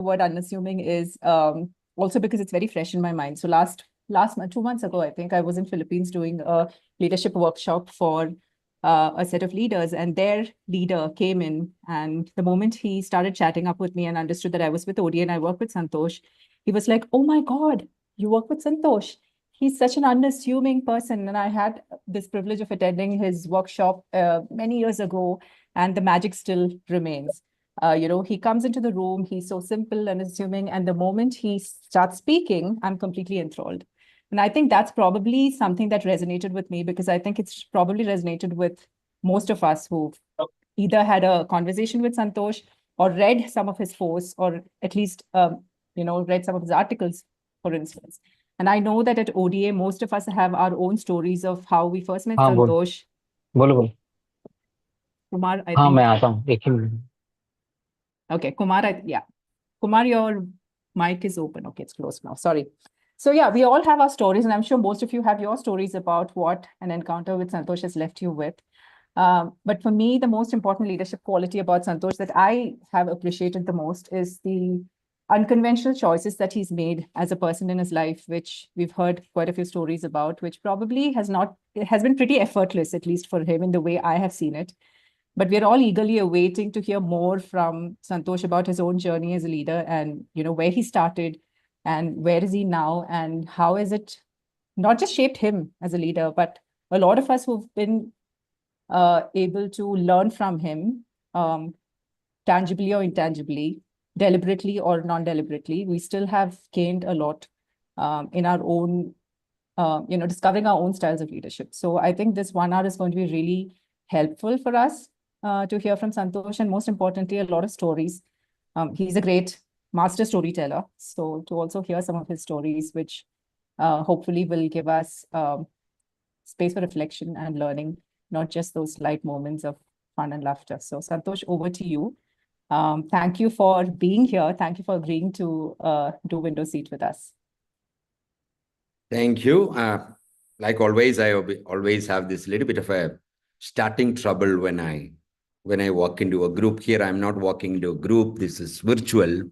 word unassuming is also because it's very fresh in my mind. So last 2 months ago, I think I was in Philippines doing a leadership workshop for a set of leaders, and their leader came in, and the moment he started chatting up with me and understood that I was with OD and I work with Santhosh, he was like, "Oh my God, you work with Santhosh. He's such an unassuming person." And I had this privilege of attending his workshop many years ago, and the magic still remains. He comes into the room, he's so simple and unassuming, and the moment he starts speaking, I'm completely enthralled. And I think that's probably something that resonated with me, because I think it's probably resonated with most of us who've either had a conversation with Santhosh or read some of his posts, or at least, read some of his articles, for instance. And I know that at ODA, most of us have our own stories of how we first met हाँ बोल Santhosh. बोलो बोलो। Kumar, I हाँ मैं think, आता हूँ, एक ही minute. okay, Kumar, yeah. Kumar, your mic is open. Okay, it's closed now. Sorry. So yeah, we all have our stories, and I'm sure most of you have your stories about what an encounter with Santhosh has left you with. But for me, the most important leadership quality about Santhosh that I have appreciated the most is the unconventional choices that he's made as a person in his life, which we've heard quite a few stories about, which probably it has been pretty effortless, at least for him in the way I have seen it. But we're all eagerly awaiting to hear more from Santhosh about his own journey as a leader, and where he started and where is he now, and how has it not just shaped him as a leader, but a lot of us who've been able to learn from him, um, tangibly or intangibly, deliberately or non-deliberately. We still have gained a lot in our own, discovering our own styles of leadership. So I think this 1 hour is going to be really helpful for us to hear from Santhosh, and most importantly, a lot of stories. He's a great master storyteller. So to also hear some of his stories, which hopefully will give us space for reflection and learning, not just those light moments of fun and laughter. So Santhosh, over to you. Thank you for being here. Thank you for agreeing to do window seat with us. Thank you. Like always, I always have this little bit of a starting trouble when I walk into a group. Here, I'm not walking into a group. This is virtual.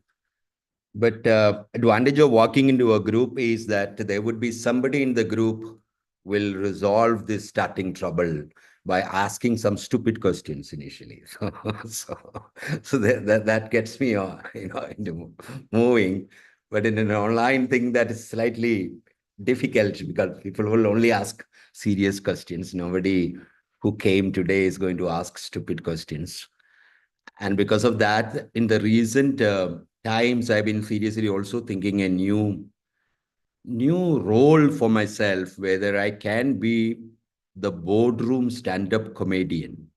But advantage of walking into a group is that there would be somebody in the group will resolve this starting trouble by asking some stupid questions initially. So that gets me into moving. But in an online thing, that is slightly difficult because people will only ask serious questions. Nobody who came today is going to ask stupid questions. And because of that, in the recent times, I've been seriously also thinking a new role for myself, whether I can be the boardroom stand-up comedian,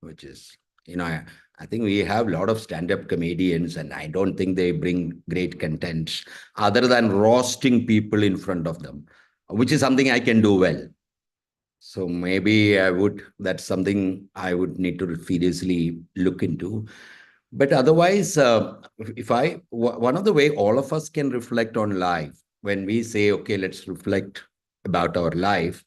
which is, I think we have a lot of stand-up comedians, and I don't think they bring great content other than roasting people in front of them, which is something I can do well. So maybe that's something I would need to seriously look into. But otherwise, one of the way all of us can reflect on life, when we say, okay, let's reflect about our life,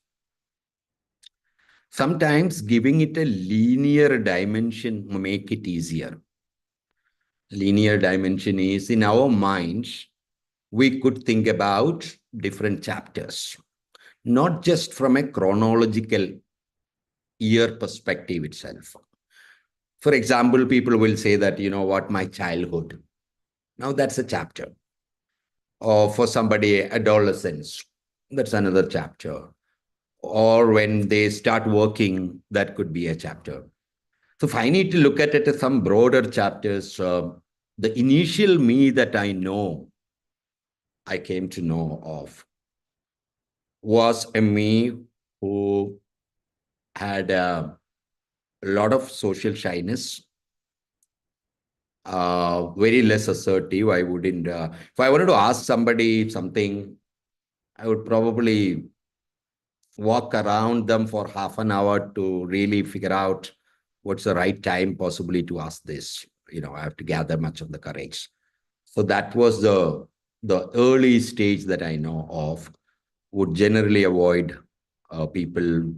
sometimes giving it a linear dimension make it easier. Linear dimension is in our minds, we could think about different chapters, not just from a chronological year perspective itself. For example, people will say that, my childhood. Now that's a chapter. Or for somebody, adolescence, that's another chapter. Or when they start working, that could be a chapter. So if I need to look at it as some broader chapters, the initial me that I came to know of, was a me who had a lot of social shyness, very less assertive. I wouldn't, if I wanted to ask somebody something, I would probably walk around them for half an hour to really figure out what's the right time possibly to ask this. I have to gather much of the courage. So that was the early stage that I know of. Would generally avoid people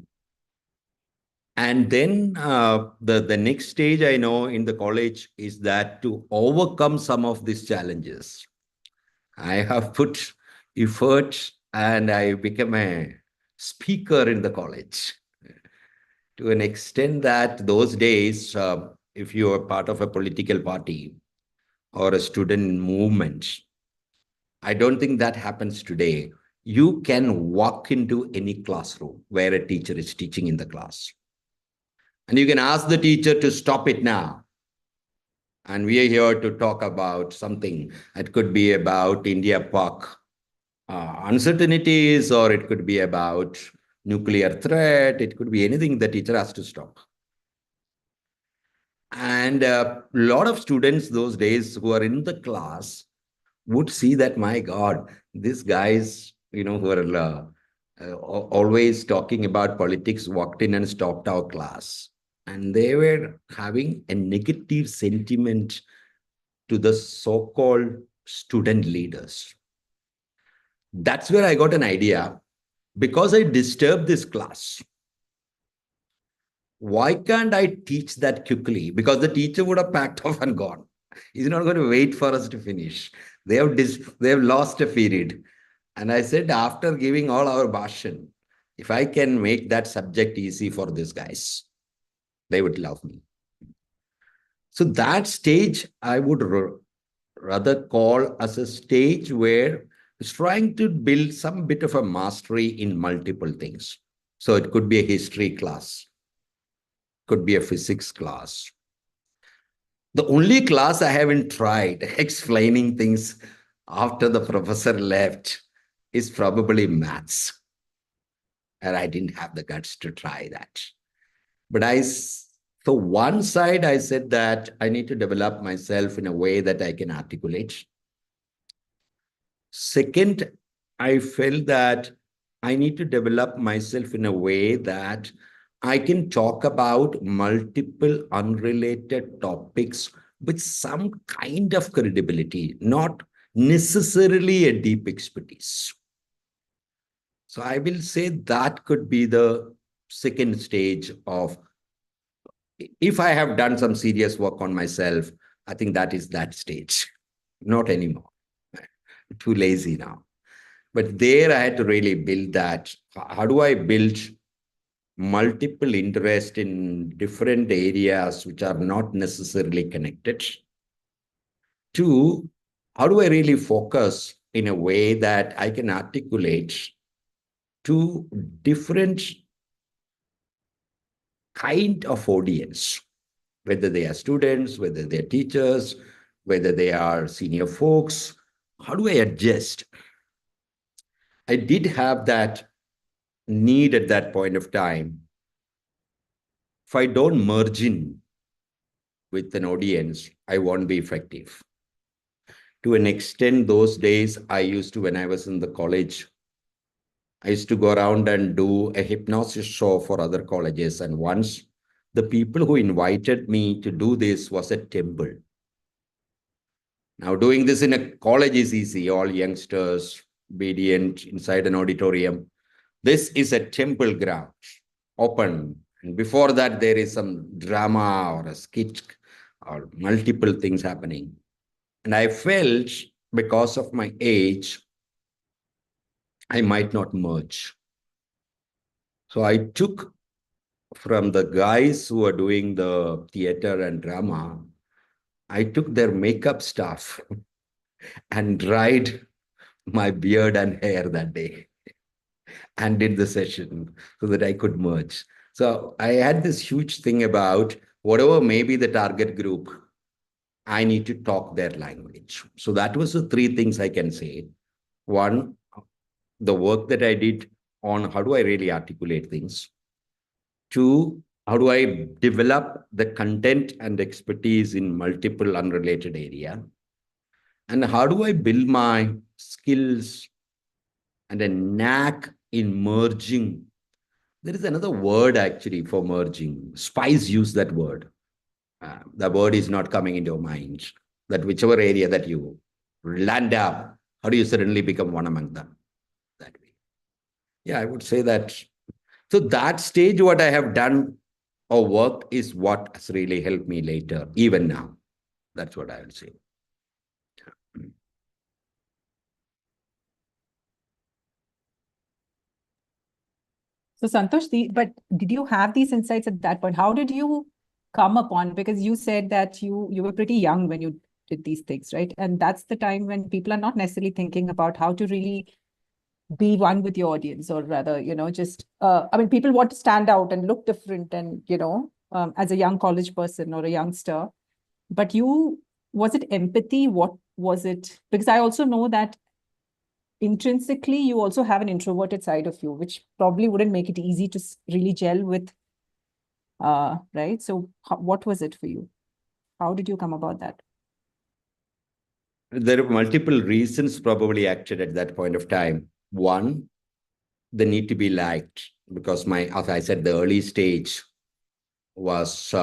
And then the next stage I know in the college is that to overcome some of these challenges, I have put effort and I became a speaker in the college to an extent that those days, if you are part of a political party or a student movement, I don't think that happens today. You can walk into any classroom where a teacher is teaching in the class, and you can ask the teacher to stop it now. And we are here to talk about something. It could be about India-Pak uncertainties, or it could be about nuclear threat. It could be anything the teacher has to stop. And a lot of students those days who are in the class would see that, my God, these guys, who are always talking about politics, walked in and stopped our class. And they were having a negative sentiment to the so-called student leaders. That's where I got an idea. Because I disturbed this class, why can't I teach that quickly? Because the teacher would have packed off and gone. He's not going to wait for us to finish. They have lost a period. And I said, after giving all our bhashan, if I can make that subject easy for these guys, they would love me. So that stage I would rather call as a stage where it's trying to build some bit of a mastery in multiple things. So it could be a history class, could be a physics class. The only class I haven't tried explaining things after the professor left is probably maths. And I didn't have the guts to try that. But so one side, I said that I need to develop myself in a way that I can articulate. Second, I felt that I need to develop myself in a way that I can talk about multiple unrelated topics with some kind of credibility, not necessarily a deep expertise. So I will say that could be the second stage of, if I have done some serious work on myself, I think that is that stage. Not anymore. Too lazy now. But there I had to really build that. How do I build multiple interest in different areas which are not necessarily connected? Two, how do I really focus in a way that I can articulate to different kind of audience, whether they are students, whether they are teachers, whether they are senior folks? How do I adjust? I did have that need at that point of time. If I don't merge in with an audience, I won't be effective. To an extent, those days, when I was in the college, I used to go around and do a hypnosis show for other colleges. And once, the people who invited me to do this was a temple. Now, doing this in a college is easy, all youngsters, obedient, inside an auditorium. This is a temple ground, open. And before that, there is some drama or a skit or multiple things happening. And I felt, because of my age, I might not merge. So I took from the guys who are doing the theater and drama, I took their makeup stuff and dried my beard and hair that day and did the session so that I could merge. So I had this huge thing about whatever may be the target group, I need to talk their language. So that was the three things I can say. One, the work that I did on how do I really articulate things. Two, how do I develop the content and expertise in multiple unrelated area? And how do I build my skills and a knack in merging? There is another word actually for merging. Spies use that word. The word is not coming into your mind. That whichever area that you land up, how do you suddenly become one among them? That way. Yeah, I would say that. So that stage, what I have done or work is what has really helped me later, even now. That's what I would say. So Santosh, but did you have these insights at that point? How did you come upon? Because you said that you were pretty young when you did these things, right? And that's the time when people are not necessarily thinking about how to really be one with your audience, or rather, just I mean, people want to stand out and look different, and as a young college person or a youngster. But was it empathy? What was it? Because I also know that intrinsically you also have an introverted side of you, which probably wouldn't make it easy to really gel with, right? So what was it for you? How did you come about that? There are multiple reasons probably acted at that point of time. One, the need to be liked, because as I said, the early stage was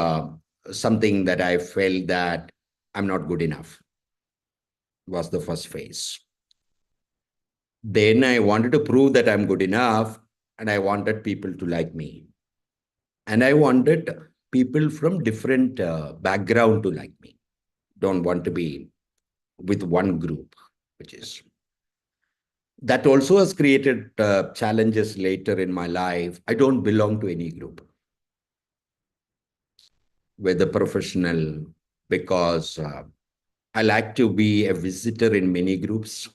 something that I felt that I'm not good enough, was the first phase. Then I wanted to prove that I'm good enough, and I wanted people to like me. And I wanted people from different background to like me. Don't want to be with one group, which is that also has created challenges later in my life. I don't belong to any group, whether professional, because I like to be a visitor in many groups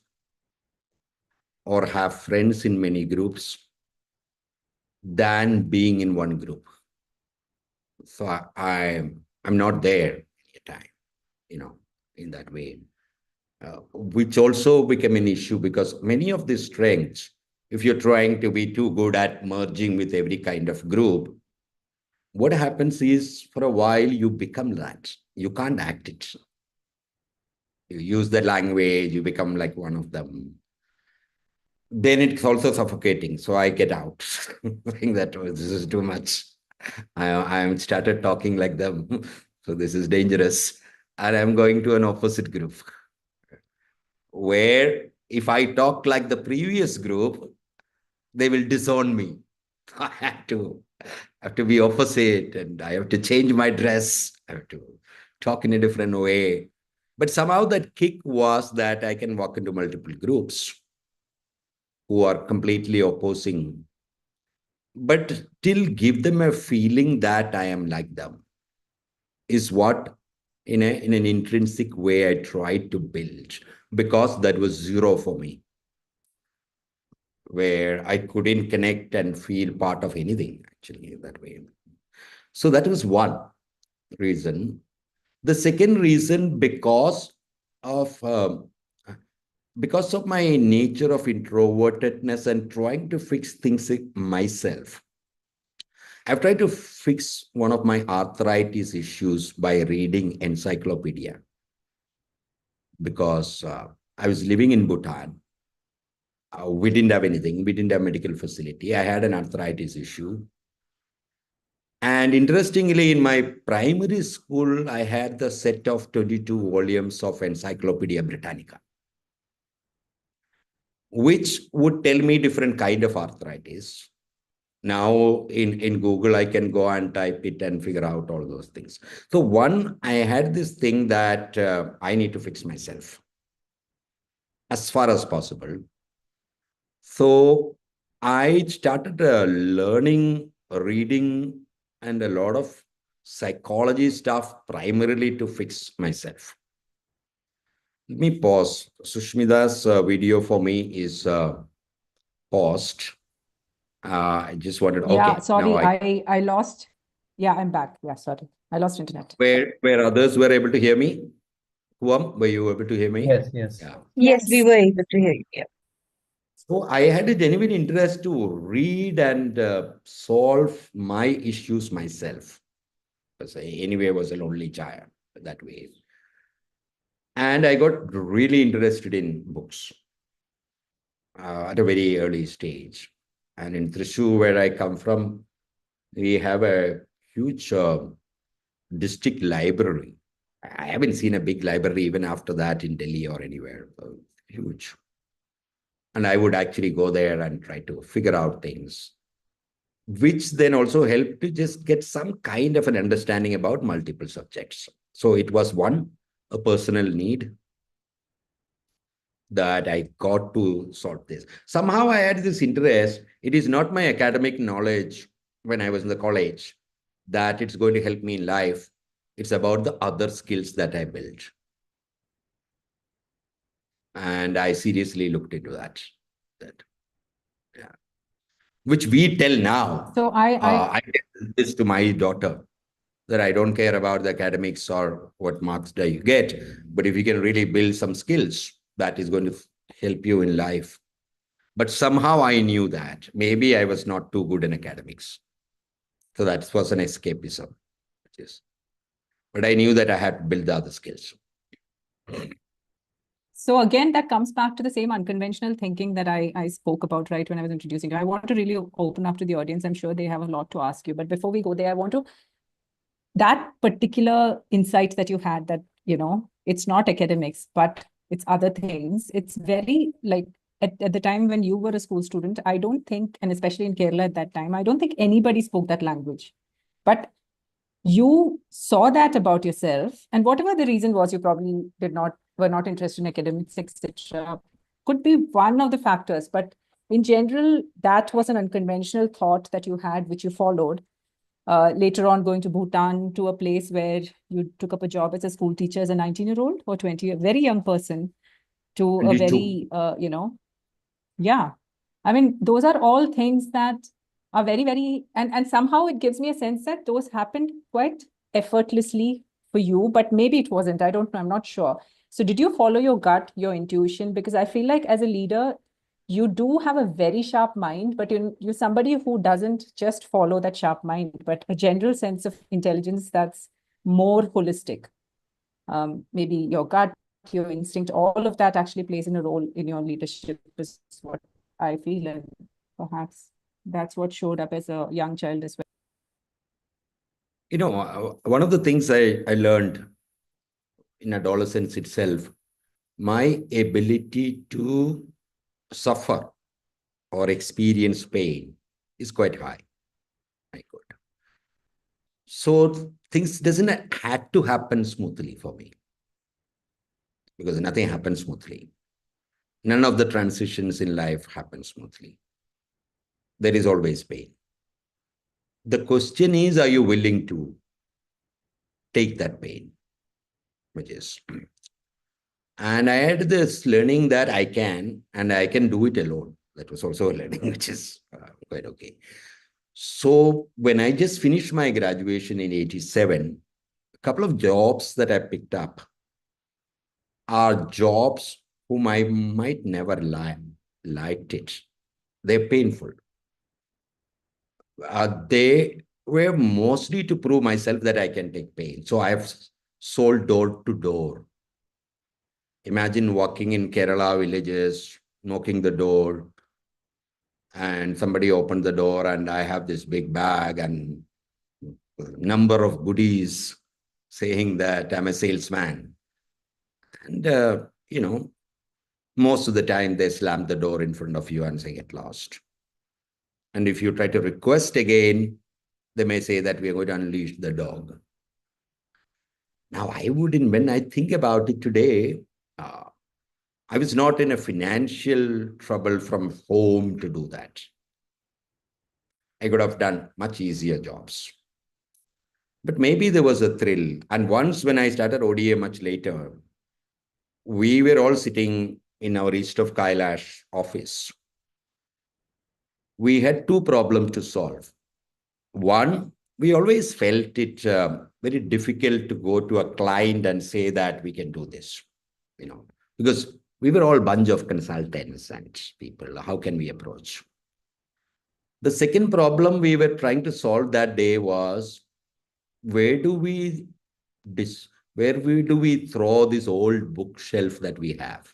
or have friends in many groups than being in one group. So I'm not there any time, in that way, which also became an issue, because many of these strengths, if you're trying to be too good at merging with every kind of group, what happens is for a while you become that. You can't act it. You use the language, you become like one of them. Then it's also suffocating. So I get out. Saying that this is too much. I started talking like them. So this is dangerous. And I'm going to an opposite group where if I talk like the previous group, they will disown me. I have to be opposite, and I have to change my dress. I have to talk in a different way. But somehow that kick was that I can walk into multiple groups who are completely opposing, but still give them a feeling that I am like them, is what in an intrinsic way I tried to build, because that was zero for me, where I couldn't connect and feel part of anything actually that way. So that was one reason. The second reason, of because of my nature of introvertedness and trying to fix things myself, I've tried to fix one of my arthritis issues by reading encyclopedia, because I was living in Bhutan. We didn't have anything. We didn't have medical facility. I had an arthritis issue. And interestingly, in my primary school, I had the set of 22 volumes of Encyclopedia Britannica, which would tell me different kind of arthritis. Now in Google, I can go and type it and figure out all those things. So one, I had this thing that I need to fix myself as far as possible. So I started learning, reading, and a lot of psychology stuff primarily to fix myself. Let me pause. Sushmita's video for me is paused. I just wanted, Yeah, okay. sorry, Now I lost. Yeah, I'm back. Yeah, sorry. I lost internet. where others were able to hear me. Huam, were you able to hear me? Yes, yes. Yeah. Yes, we were able to hear you. Yeah. So I had a genuine interest to read and solve my issues myself. Because I anyway was a lonely child that way. And I got really interested in books at a very early stage. And in Thrissur, where I come from, we have a huge district library. I haven't seen a big library even after that in Delhi or anywhere. Huge. And I would actually go there and try to figure out things. which then also helped to just get some kind of an understanding about multiple subjects. So it was one, a personal need that I got to sort this. Somehow I had this interest. It is not my academic knowledge when I was in the college that it's going to help me in life. It's about the other skills that I built. And I seriously looked into that. Yeah. Which we tell now. So I tell this to my daughter that I don't care about the academics or what marks do you get, but if you can really build some skills, that is going to help you in life. But somehow I knew that maybe I was not too good in academics. So that was an escapism. But I knew that I had to build the other skills. So again, that comes back to the same unconventional thinking that I spoke about, right, when I was introducing you. I want to really open up to the audience. I'm sure they have a lot to ask you. But before we go there, I want to, that particular insight that you had that, it's not academics, but it's other things. It's very like at the time when you were a school student, I don't think, and especially in Kerala at that time, I don't think anybody spoke that language. But you saw that about yourself, and whatever the reason was, you probably were not interested in academics, etc. Could be one of the factors, but in general, that was an unconventional thought that you had, which you followed. Later on, going to Bhutan, to a place where you took up a job as a school teacher as a 19-year-old or 20, a very young person, to a 22. very, yeah. I mean, those are all things that are very, very, and somehow it gives me a sense that those happened quite effortlessly for you, but maybe it wasn't. I don't know. I'm not sure. So did you follow your gut, your intuition? Because I feel like as a leader, you do have a very sharp mind, but you're somebody who doesn't just follow that sharp mind, but a general sense of intelligence that's more holistic. Maybe your gut, your instinct, all of that actually plays in a role in your leadership is what I feel. And perhaps that's what showed up as a young child as well. One of the things I learned in adolescence itself, my ability to suffer or experience pain is quite high. My God. So things doesn't had to happen smoothly for me because nothing happens smoothly. None of the transitions in life happen smoothly. There is always pain. The question is, are you willing to take that pain? And I had this learning that I can, and I can do it alone. That was also a learning, which is quite okay. So when I just finished my graduation in 87, a couple of jobs that I picked up are jobs whom I might never liked it. They're painful. They were mostly to prove myself that I can take pain. So I've sold door to door. Imagine walking in Kerala villages, knocking the door, and somebody opened the door and I have this big bag and number of goodies saying that I'm a salesman. And, most of the time they slam the door in front of you and say, get lost. And if you try to request again, they may say that we are going to unleash the dog. Now, when I think about it today, I was not in a financial trouble from home to do that. I could have done much easier jobs. But maybe there was a thrill. And once when I started ODA much later, we were all sitting in our East of Kailash office. We had two problems to solve. One, we always felt it very difficult to go to a client and say that we can do this, because we were all a bunch of consultants and people. How can we approach? The second problem we were trying to solve that day was, where do we throw this old bookshelf that we have?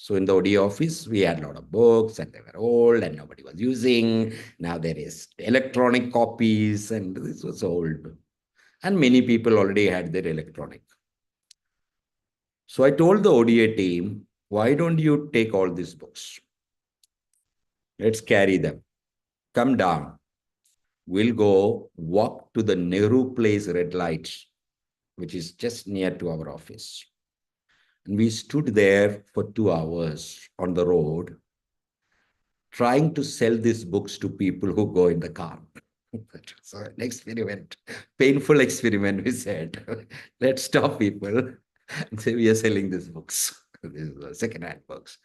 So in the OD office, we had a lot of books and they were old and nobody was using. Now there is electronic copies and this was old. And many people already had their electronic. So I told the ODA team, why don't you take all these books? Let's carry them. Come down. we'll go walk to the Nehru Place red light, which is just near to our office. And we stood there for 2 hours on the road, trying to sell these books to people who go in the car. So an experiment, painful experiment, we said, let's stop people and say we are selling these books, these second-hand books.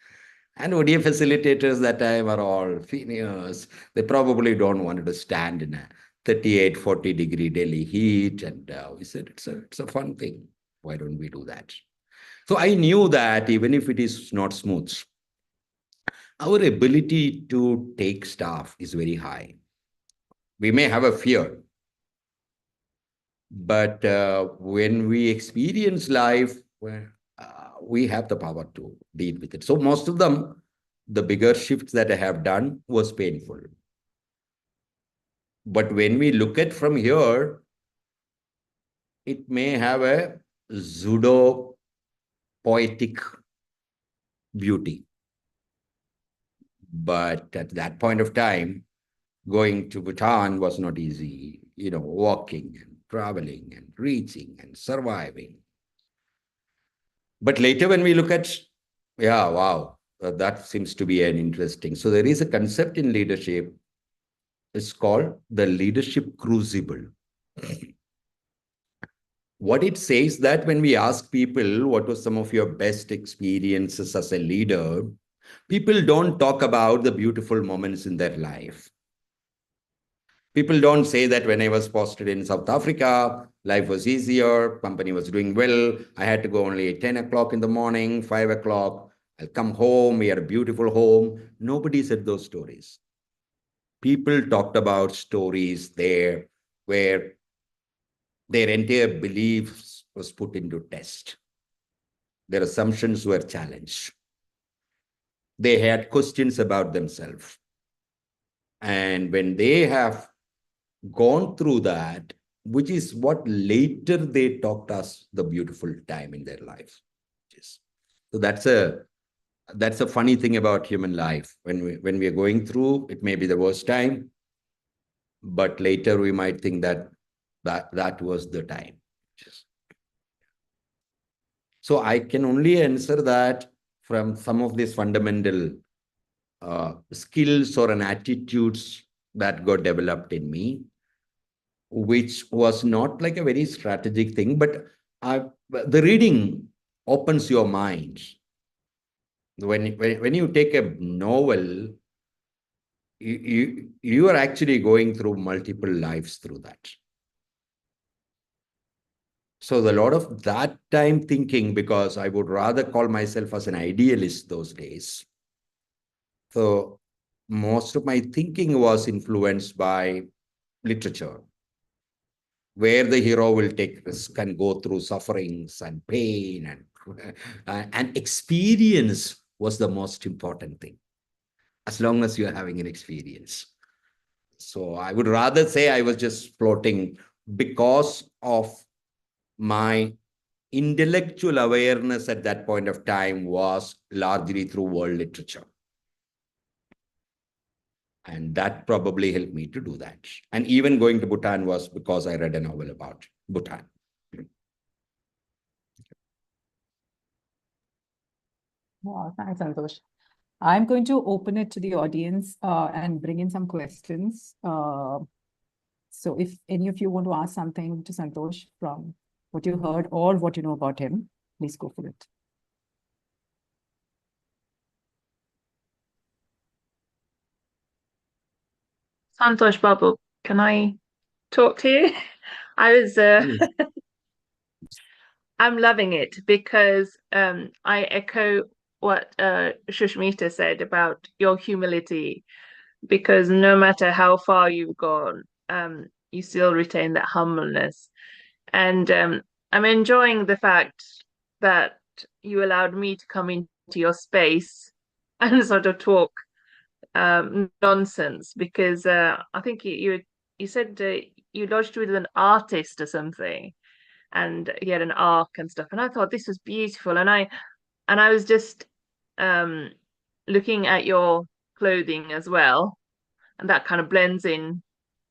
And ODA facilitators that time are all seniors. They probably don't want to stand in a 38, 40-degree Delhi heat. And we said, it's a fun thing. Why don't we do that? So I knew that even if it is not smooth, our ability to take staff is very high. We may have a fear, but when we experience life, we have the power to deal with it. So most of them, the bigger shifts that I have done was painful. But when we look at from here, it may have a pseudo poetic beauty. But at that point of time, going to Bhutan was not easy, walking and traveling and reaching and surviving. But later when we look at, wow, that seems to be an interesting. So there is a concept in leadership. It's called the leadership crucible. What it says that when we ask people, what was some of your best experiences as a leader, people don't talk about the beautiful moments in their life. People don't say that when I was posted in South Africa, life was easier, company was doing well. I had to go only at 10 o'clock in the morning, 5 o'clock. I'll come home, we had a beautiful home. Nobody said those stories. People talked about stories there where their entire beliefs was put into test. Their assumptions were challenged. They had questions about themselves. And when they have gone through that, which is what later they taught us the beautiful time in their life. So that's a funny thing about human life. When we are going through, it may be the worst time, but later we might think that was the time. So I can only answer that from some of these fundamental skills or an attitudes that got developed in me, which was not like a very strategic thing, but the reading opens your mind. When you take a novel, you are actually going through multiple lives through that. So a lot of that time thinking, because I would rather call myself as an idealist those days. So most of my thinking was influenced by literature, where the hero will take risk and go through sufferings and pain and experience was the most important thing, as long as you're having an experience. So I would rather say I was just floating because of my intellectual awareness at that point of time was largely through world literature. And that probably helped me to do that. And even going to Bhutan was because I read a novel about Bhutan. Wow, thanks, Santhosh. I'm going to open it to the audience and bring in some questions. So if any of you want to ask something to Santhosh from what you heard or what you know about him, please go for it. Santhosh, Babu, can I talk to you? I was I'm loving it because I echo what Shushmita said about your humility, because no matter how far you've gone, you still retain that humbleness. And I'm enjoying the fact that you allowed me to come into your space and sort of talk nonsense, because I think you said you lodged with an artist or something, and he had an arc and stuff, and I thought this was beautiful, and I was just looking at your clothing as well, and that kind of blends in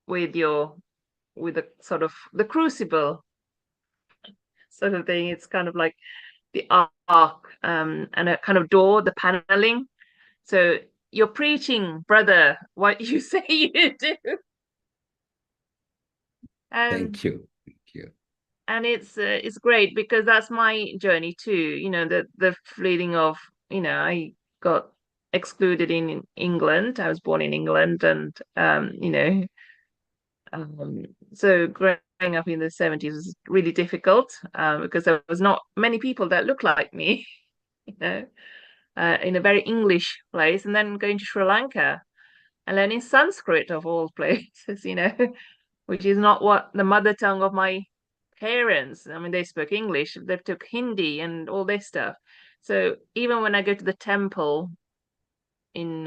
with the sort of the crucible sort of thing. It's kind of like the ark, and a kind of door, the paneling. So you're preaching, brother, what you say you do. Thank you. Thank you. And it's great because that's my journey too. The feeling of, I got excluded in England. I was born in England, and so growing up in the 70s was really difficult, because there was not many people that looked like me, you know, in a very English place, and then going to Sri Lanka and learning Sanskrit of all places, which is not what the mother tongue of my parents. I mean, they spoke English, they took Hindi and all this stuff. So even when I go to the temple in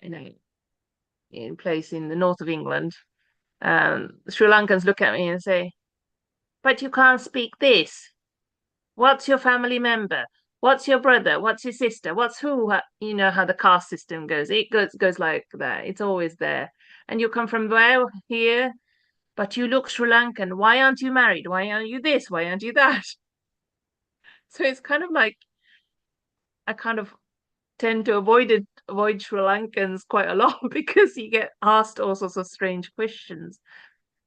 in a place in the north of England, Sri Lankans look at me and say, "But you can't speak this. What's your family member? What's your brother? What's your sister? What's who?" You know how the caste system goes. It goes like that. It's always there. And you come from where? Here. But you look Sri Lankan. Why aren't you married? Why aren't you this? Why aren't you that? So it's kind of like I kind of tend to avoid Sri Lankans quite a lot because you get asked all sorts of strange questions.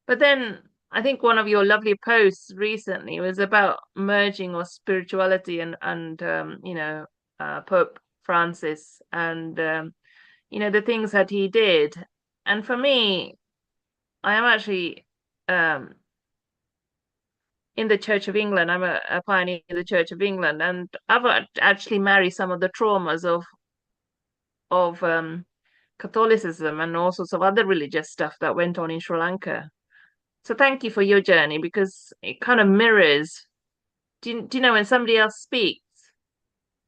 But then I think one of your lovely posts recently was about merging of spirituality and Pope Francis and the things that he did. And for me, I am actually in the Church of England. I'm a pioneer in the Church of England, and I've actually married some of the traumas of Catholicism and all sorts of other religious stuff that went on in Sri Lanka. So thank you for your journey, because it kind of mirrors. Do you know when somebody else speaks,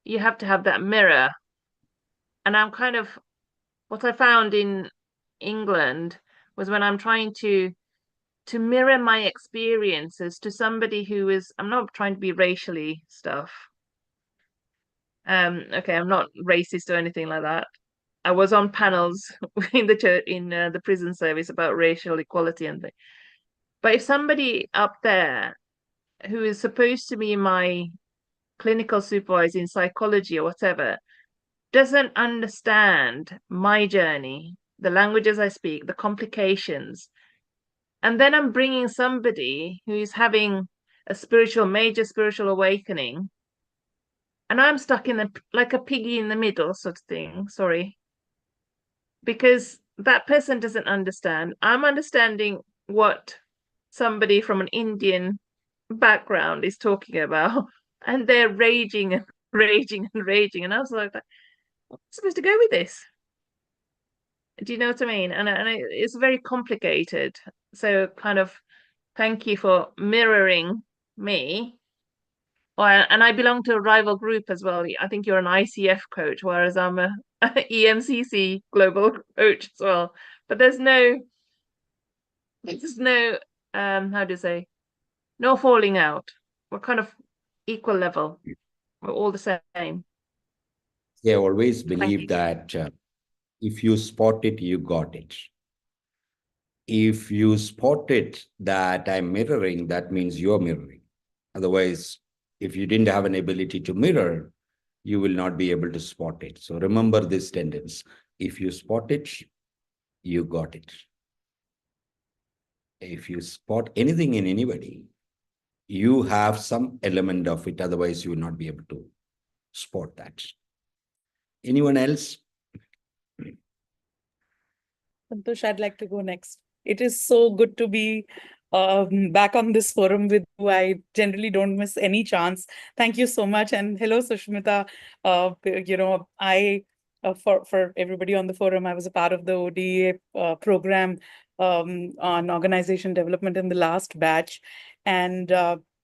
you have to have that mirror. And I'm kind of what I found in England was when I'm trying to mirror my experiences to somebody who is, I'm not trying to be racially stuff. Okay, I'm not racist or anything like that. I was on panels in the church, in the prison service about racial equality and things. But if somebody up there who is supposed to be my clinical supervisor in psychology or whatever doesn't understand my journey, the languages I speak, the complications, and then I'm bringing somebody who is having a major spiritual awakening, and I'm stuck in like a piggy in the middle sort of thing. Sorry. Because that person doesn't understand. I'm understanding what somebody from an Indian background is talking about, and they're raging and raging and raging. And I was like, I'm supposed to go with this. Do you know what I mean? And it's very complicated. So kind of thank you for mirroring me. Well, and I belong to a rival group as well. I think you're an ICF coach, whereas I'm a EMCC global coach as well. But there's no how do you say, no falling out. We're kind of equal level. We're all the same. Yeah, I always Thank believe you. that if you spot it, you got it. If you spot it that I'm mirroring, that means you're mirroring. Otherwise, if you didn't have an ability to mirror, you will not be able to spot it. So remember this sentence. If you spot it, you got it. If you spot anything in anybody, you have some element of it. Otherwise, you will not be able to spot that. Anyone else? Santhosh, I'd like to go next. It is so good to be back on this forum with you. I generally don't miss any chance. Thank you so much. And hello, Sushmita. For everybody on the forum, I was a part of the ODA program on organization development in the last batch. And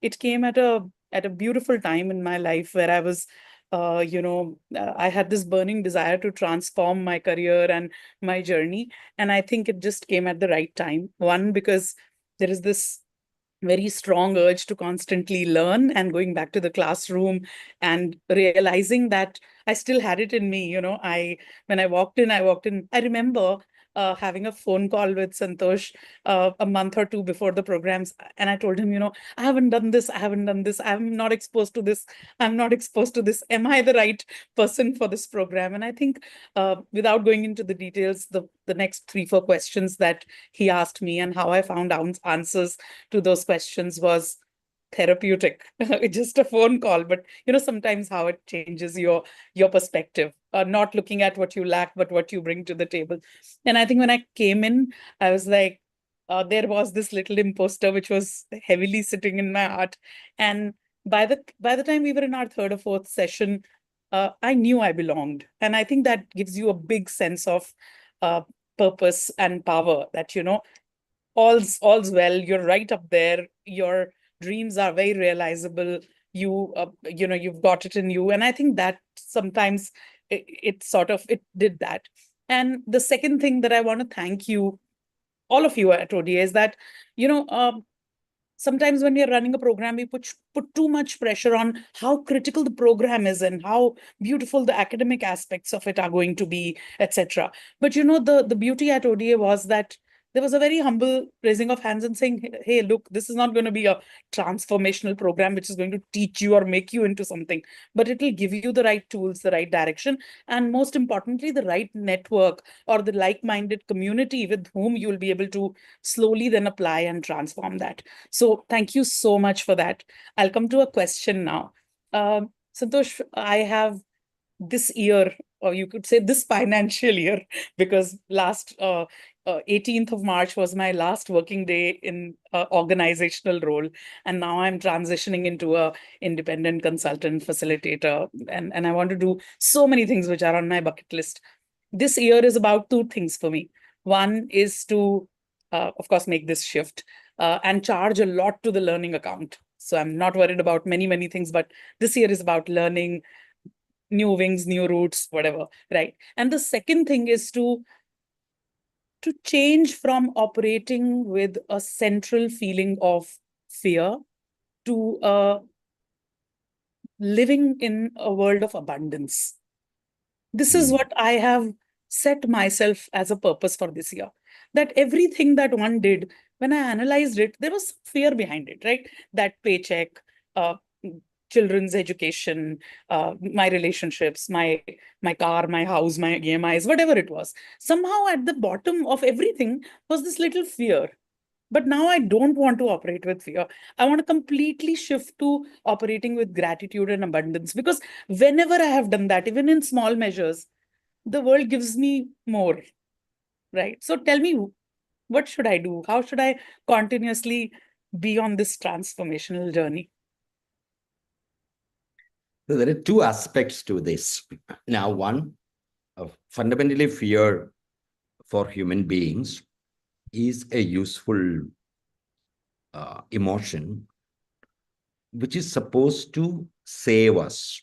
it came at a beautiful time in my life where I was I had this burning desire to transform my career and my journey. And I think it just came at the right time. One, because there is this very strong urge to constantly learn, and going back to the classroom and realizing that I still had it in me. When I walked in, I remember having a phone call with Santhosh a month or two before the programs. And I told him, I haven't done this. I haven't done this. I'm not exposed to this. I'm not exposed to this. Am I the right person for this program? And I think without going into the details, the next 3-4 questions that he asked me and how I found answers to those questions was therapeutic. Just a phone call, but sometimes how it changes your perspective, not looking at what you lack but what you bring to the table. And I think when I came in, I was like, there was this little imposter which was heavily sitting in my heart. And by the time we were in our 3rd or 4th session, I knew I belonged. And I think that gives you a big sense of purpose and power, that all's well, you're right up there, your dreams are very realizable, you've got it in you. And I think that sometimes it did that. And the second thing that I want to thank you, all of you at ODA, is that sometimes when we're running a program, we put too much pressure on how critical the program is and how beautiful the academic aspects of it are going to be, etc. But the beauty at ODA was that there was a very humble raising of hands and saying, hey, look, this is not going to be a transformational program which is going to teach you or make you into something, but it will give you the right tools, the right direction, and most importantly, the right network or the like-minded community with whom you'll be able to slowly then apply and transform that. So thank you so much for that. I'll come to a question now. Santhosh, I have this year, or you could say this financial year, because last 18th of March was my last working day in organizational role. And now I'm transitioning into a independent consultant facilitator. And I want to do so many things which are on my bucket list. This year is about 2 things for me. One is to, of course, make this shift and charge a lot to the learning account. So I'm not worried about many things, but this year is about learning, new wings, new routes, whatever, right? And the second thing is to change from operating with a central feeling of fear to living in a world of abundance. This is what I have set myself as a purpose for this year. That everything that one did, when I analyzed it, there was fear behind it, right? That paycheck, children's education, my relationships, my car, my house, my EMIs, whatever it was. Somehow at the bottom of everything was this little fear. But now I don't want to operate with fear. I want to completely shift to operating with gratitude and abundance, because whenever I have done that, even in small measures, the world gives me more, right? So tell me, what should I do? How should I continuously be on this transformational journey? So there are 2 aspects to this. Now, one, fundamentally fear for human beings is a useful emotion which is supposed to save us.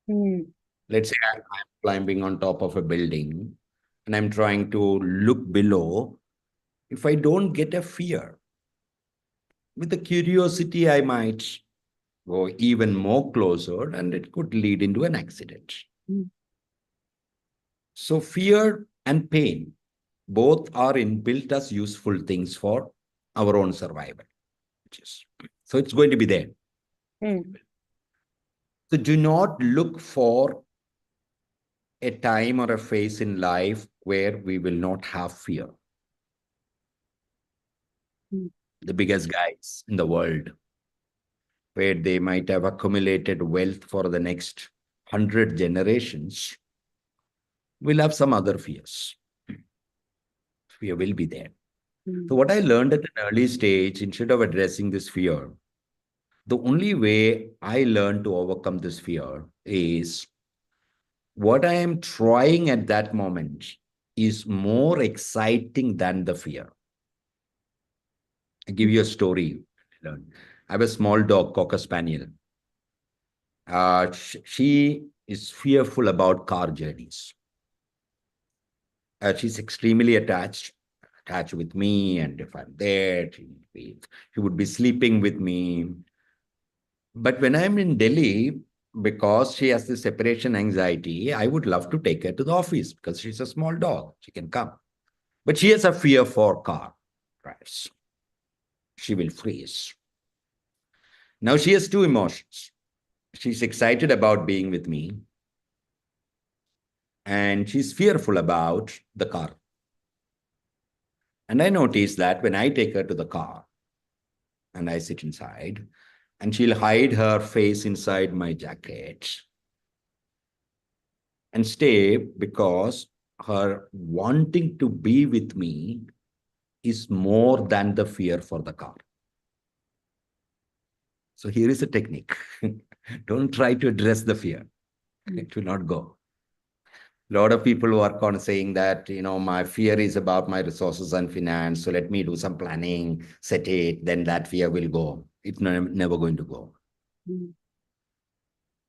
Let's say I'm climbing on top of a building and I'm trying to look below. If I don't get a fear, with the curiosity, I might go even more closer and it could lead into an accident. So fear and pain both are inbuilt as useful things for our own survival. So it's going to be there. So do not look for a time or a phase in life where we will not have fear. The biggest guys in the world, where they might have accumulated wealth for the next 100 generations, will have some other fears. Fear will be there. So what I learned at an early stage, instead of addressing this fear, the only way I learned to overcome this fear is what I am trying at that moment is more exciting than the fear. I'll give you a story. I have a small dog, Cocker Spaniel. She is fearful about car journeys. She's extremely attached with me, and if I'm there, she would be sleeping with me. But when I'm in Delhi, because she has the separation anxiety, I would love to take her to the office because she's a small dog. She can come. But she has a fear for car drives. She will freeze. Now she has two emotions. She's excited about being with me, and she's fearful about the car. And I notice that when I take her to the car and I sit inside, and she'll hide her face inside my jacket and stay, because her wanting to be with me is more than the fear for the car. So here is a technique. Don't try to address the fear. It will not go. A lot of people work on saying that, my fear is about my resources and finance. So let me do some planning, set it, then that fear will go. It's never going to go. Mm.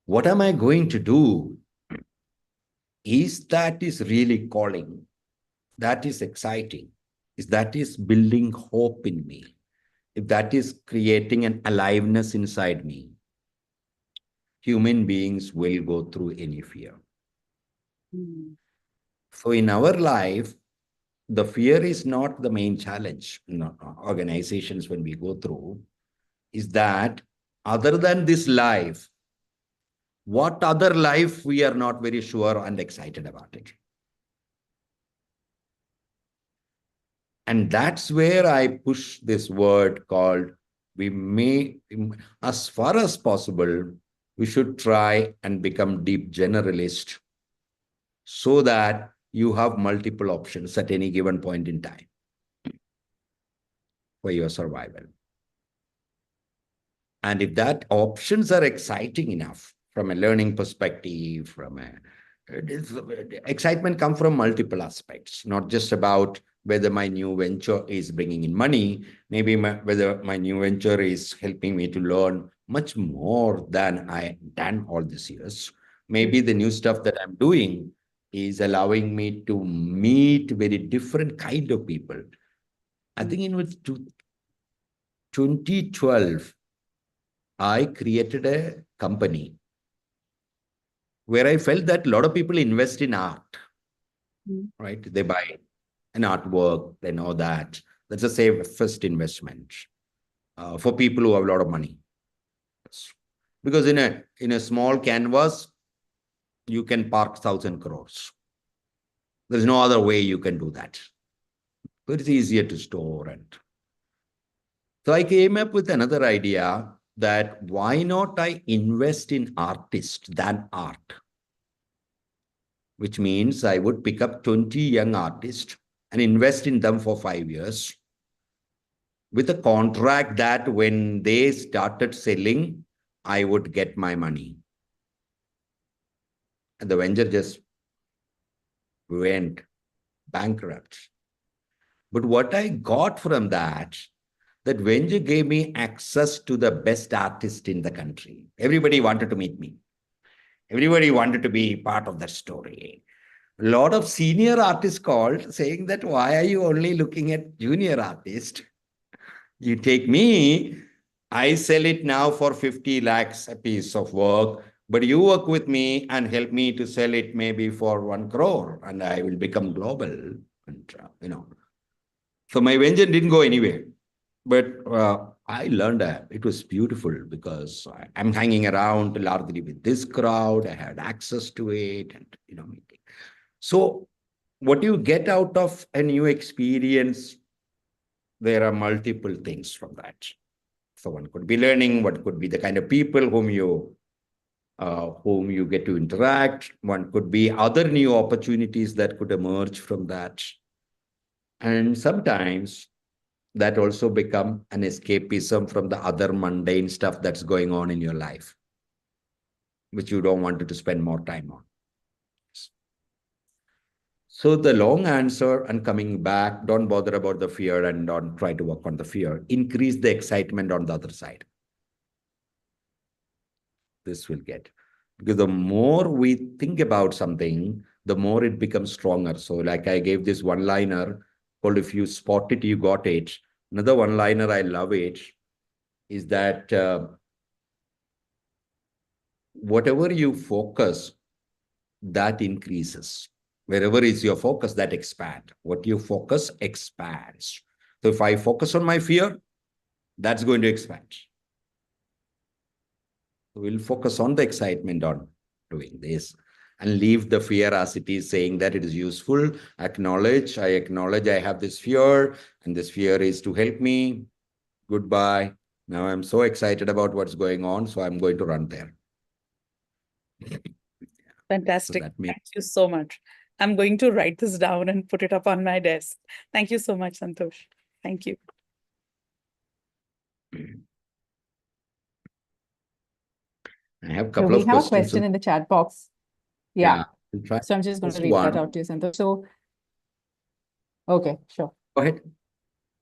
What am I going to do? Is that is really calling? That is exciting? Is that is building hope in me? If that is creating an aliveness inside me, human beings will go through any fear. Mm. So in our life, the fear is not the main challenge in organizations when we go through, is that other than this life, what other life we are not very sure and excited about it. And that's where I push this word called, we may, as far as possible, we should try and become deep generalist so that you have multiple options at any given point in time for your survival. And if that options are exciting enough from a learning perspective, excitement comes from multiple aspects, not just about whether my new venture is bringing in money, maybe whether my new venture is helping me to learn much more than I done all these years. Maybe the new stuff that I'm doing is allowing me to meet very different kind of people. I think in 2012, I created a company where I felt that a lot of people invest in art, right? They buy an artwork, they know that. That's a safe first investment for people who have a lot of money. Because in a small canvas, you can park 1,000 crores. There's no other way you can do that. But it's easier to store. And so I came up with another idea that why not I invest in artists than art? Which means I would pick up 20 young artists and invest in them for 5 years with a contract that when they started selling, I would get my money. And the venture just went bankrupt. But what I got from that venture gave me access to the best artist in the country. Everybody wanted to meet me. Everybody wanted to be part of that story. A lot of senior artists called saying that, why are you only looking at junior artists? You take me, I sell it now for 50 lakhs a piece of work, but you work with me and help me to sell it maybe for 1 crore and I will become global. And, So my venture didn't go anywhere. But I learned that it was beautiful because I'm hanging around largely with this crowd. I had access to it, and So, what you get out of a new experience, there are multiple things from that. So one could be learning. What could be the kind of people whom you get to interact. One could be other new opportunities that could emerge from that, and sometimes that also become an escapism from the other mundane stuff that's going on in your life, which you don't want to spend more time on. So the long answer and coming back, don't bother about the fear and don't try to work on the fear. Increase the excitement on the other side. This will get. Because the more we think about something, the more it becomes stronger. So like I gave this one-liner called, if you spot it, you got it. Another one-liner, I love it, is that whatever you focus, that increases. Wherever is your focus, that expand. What you focus expands. So if I focus on my fear, that's going to expand. We'll focus on the excitement on doing this and leave the fear as it is, saying that it is useful. I acknowledge I have this fear, and this fear is to help me. Goodbye. Now I'm so excited about what's going on, so I'm going to run there. Fantastic. So that means Thank you so much. I'm going to write this down and put it up on my desk. Thank you so much, Santhosh. Thank you. I have a So couple we of have a questions. question in the chat box. Yeah. We'll try. So I'm just going to Just read that one. out to you, Santhosh. So, okay, sure. Go ahead.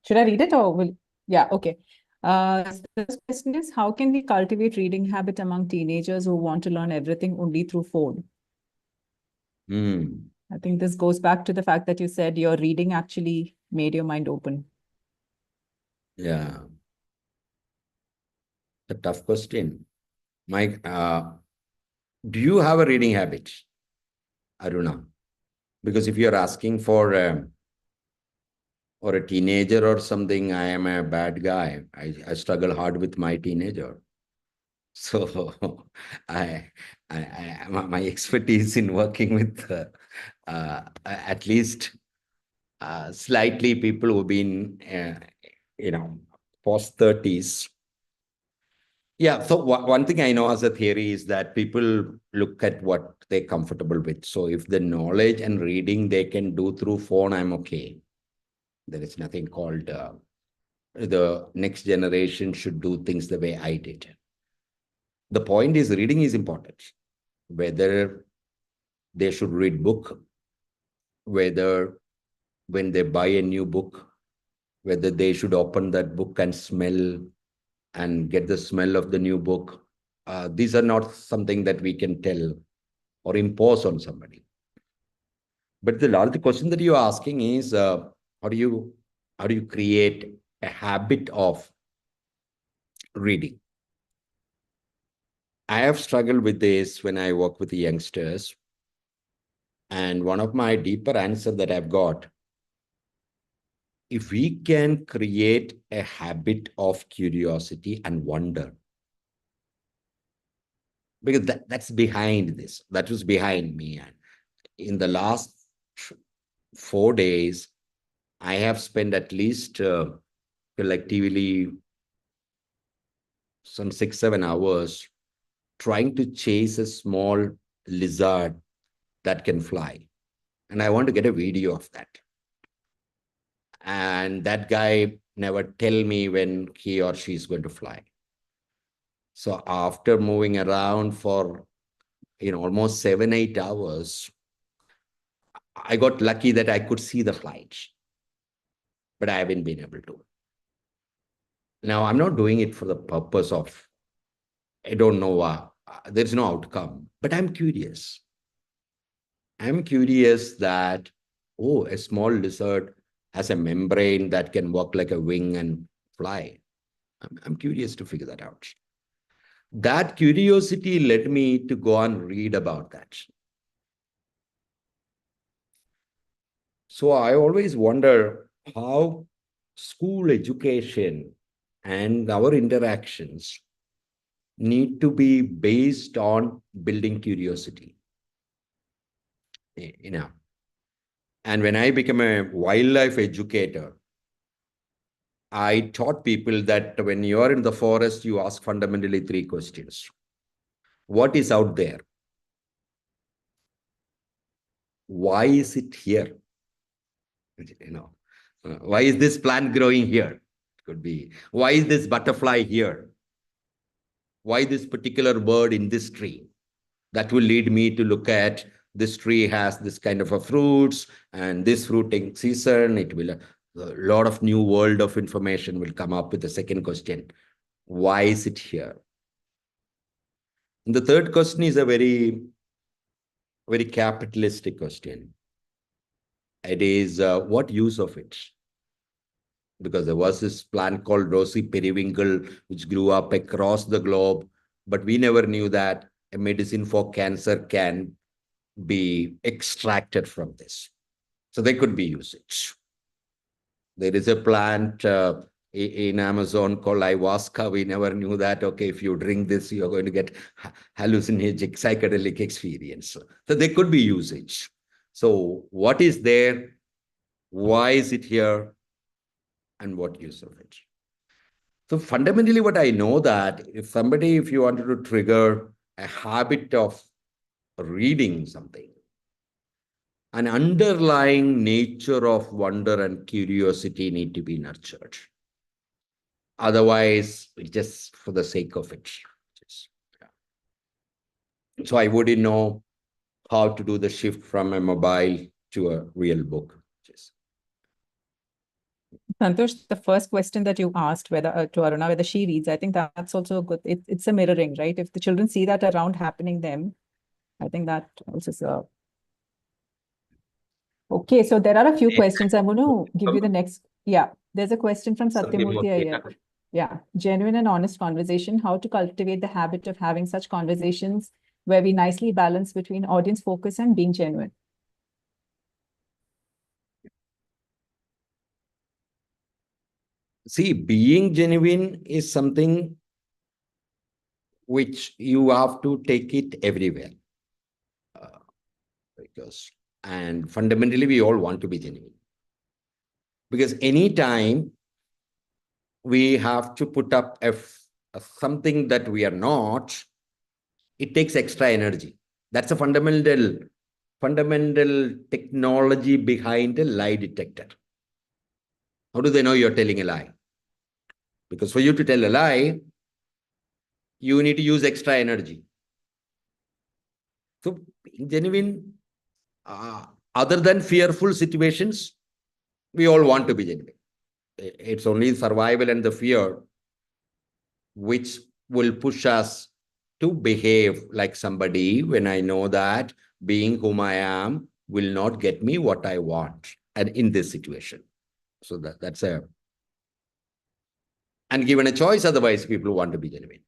Should I read it or will? Yeah, okay. This question is, how can we cultivate reading habit among teenagers who want to learn everything only through phone? I think this goes back to the fact that you said your reading actually made your mind open. Yeah. A tough question. Mike, do you have a reading habit, Aruna? Because if you're asking for or a teenager or something, I am a bad guy. I struggle hard with my teenager. So my expertise in working with at least slightly people who've been, post 30s. Yeah, so one thing I know as a theory is that people look at what they're comfortable with. So if the knowledge and reading they can do through phone, I'm okay. There is nothing called the next generation should do things the way I did. The point is reading is important. Whether they should read book, whether when they buy a new book, whether they should open that book and smell and get the smell of the new book. These are not something that we can tell or impose on somebody. But the larger question that you're asking is, how do you create a habit of reading? I have struggled with this when I work with the youngsters. And one of my deeper answers that I've got, if we can create a habit of curiosity and wonder, because that's behind this, that was behind me. And in the last 4 days, I have spent at least collectively some 6-7 hours trying to chase a small lizard that can fly. And I want to get a video of that. And that guy never tell me when he or she is going to fly. So after moving around for almost 7-8 hours, I got lucky that I could see the flight, but I haven't been able to. Now, I'm not doing it for the purpose of, I don't know, there's no outcome, but I'm curious. I'm curious that, oh, a small lizard has a membrane that can work like a wing and fly. I'm curious to figure that out. That curiosity led me to go and read about that. So I always wonder how school education and our interactions need to be based on building curiosity. And when I became a wildlife educator, I taught people that when you are in the forest, you ask fundamentally 3 questions. What is out there? Why is it here? Why is this plant growing here? It could be, why is this butterfly here? Why this particular bird in this tree? That will lead me to look at this tree has this kind of a fruits and this fruiting season. It will, a lot of new world of information will come up with the second question. Why is it here? And the third question is a very, very capitalistic question. It is, what use of it? Because there was this plant called rosy periwinkle, which grew up across the globe, but we never knew that a medicine for cancer can be extracted from this. So there could be usage. There is a plant in Amazon called ayahuasca. We never knew that, okay, if you drink this, you're going to get hallucinogenic psychedelic experience. So there could be usage. So what is there? Why is it here? And what use of it? So fundamentally, what I know that if you wanted to trigger a habit of reading something, an underlying nature of wonder and curiosity need to be nurtured. Otherwise, just for the sake of it. So I wouldn't know how to do the shift from a mobile to a real book. Santhosh, the first question that you asked whether to Aruna, whether she reads, I think that's also good. It's a mirroring, right? If the children see that around happening them, I think that also is a... Okay, so there are a few questions. I'm going to give you the next. Yeah, there's a question from Satyamurthy Iyer. Yeah, genuine and honest conversation. How to cultivate the habit of having such conversations where we nicely balance between audience focus and being genuine. See, being genuine is something which you have to take it everywhere. And fundamentally, we all want to be genuine. Because anytime we have to put up something that we are not, it takes extra energy. That's a fundamental technology behind a lie detector. How do they know you're telling a lie? Because for you to tell a lie, you need to use extra energy. So being genuine, other than fearful situations, we all want to be genuine. It's only survival and the fear which will push us to behave like somebody when I know that being whom I am will not get me what I want and in this situation. So that's a... And given a choice, otherwise people want to be genuine.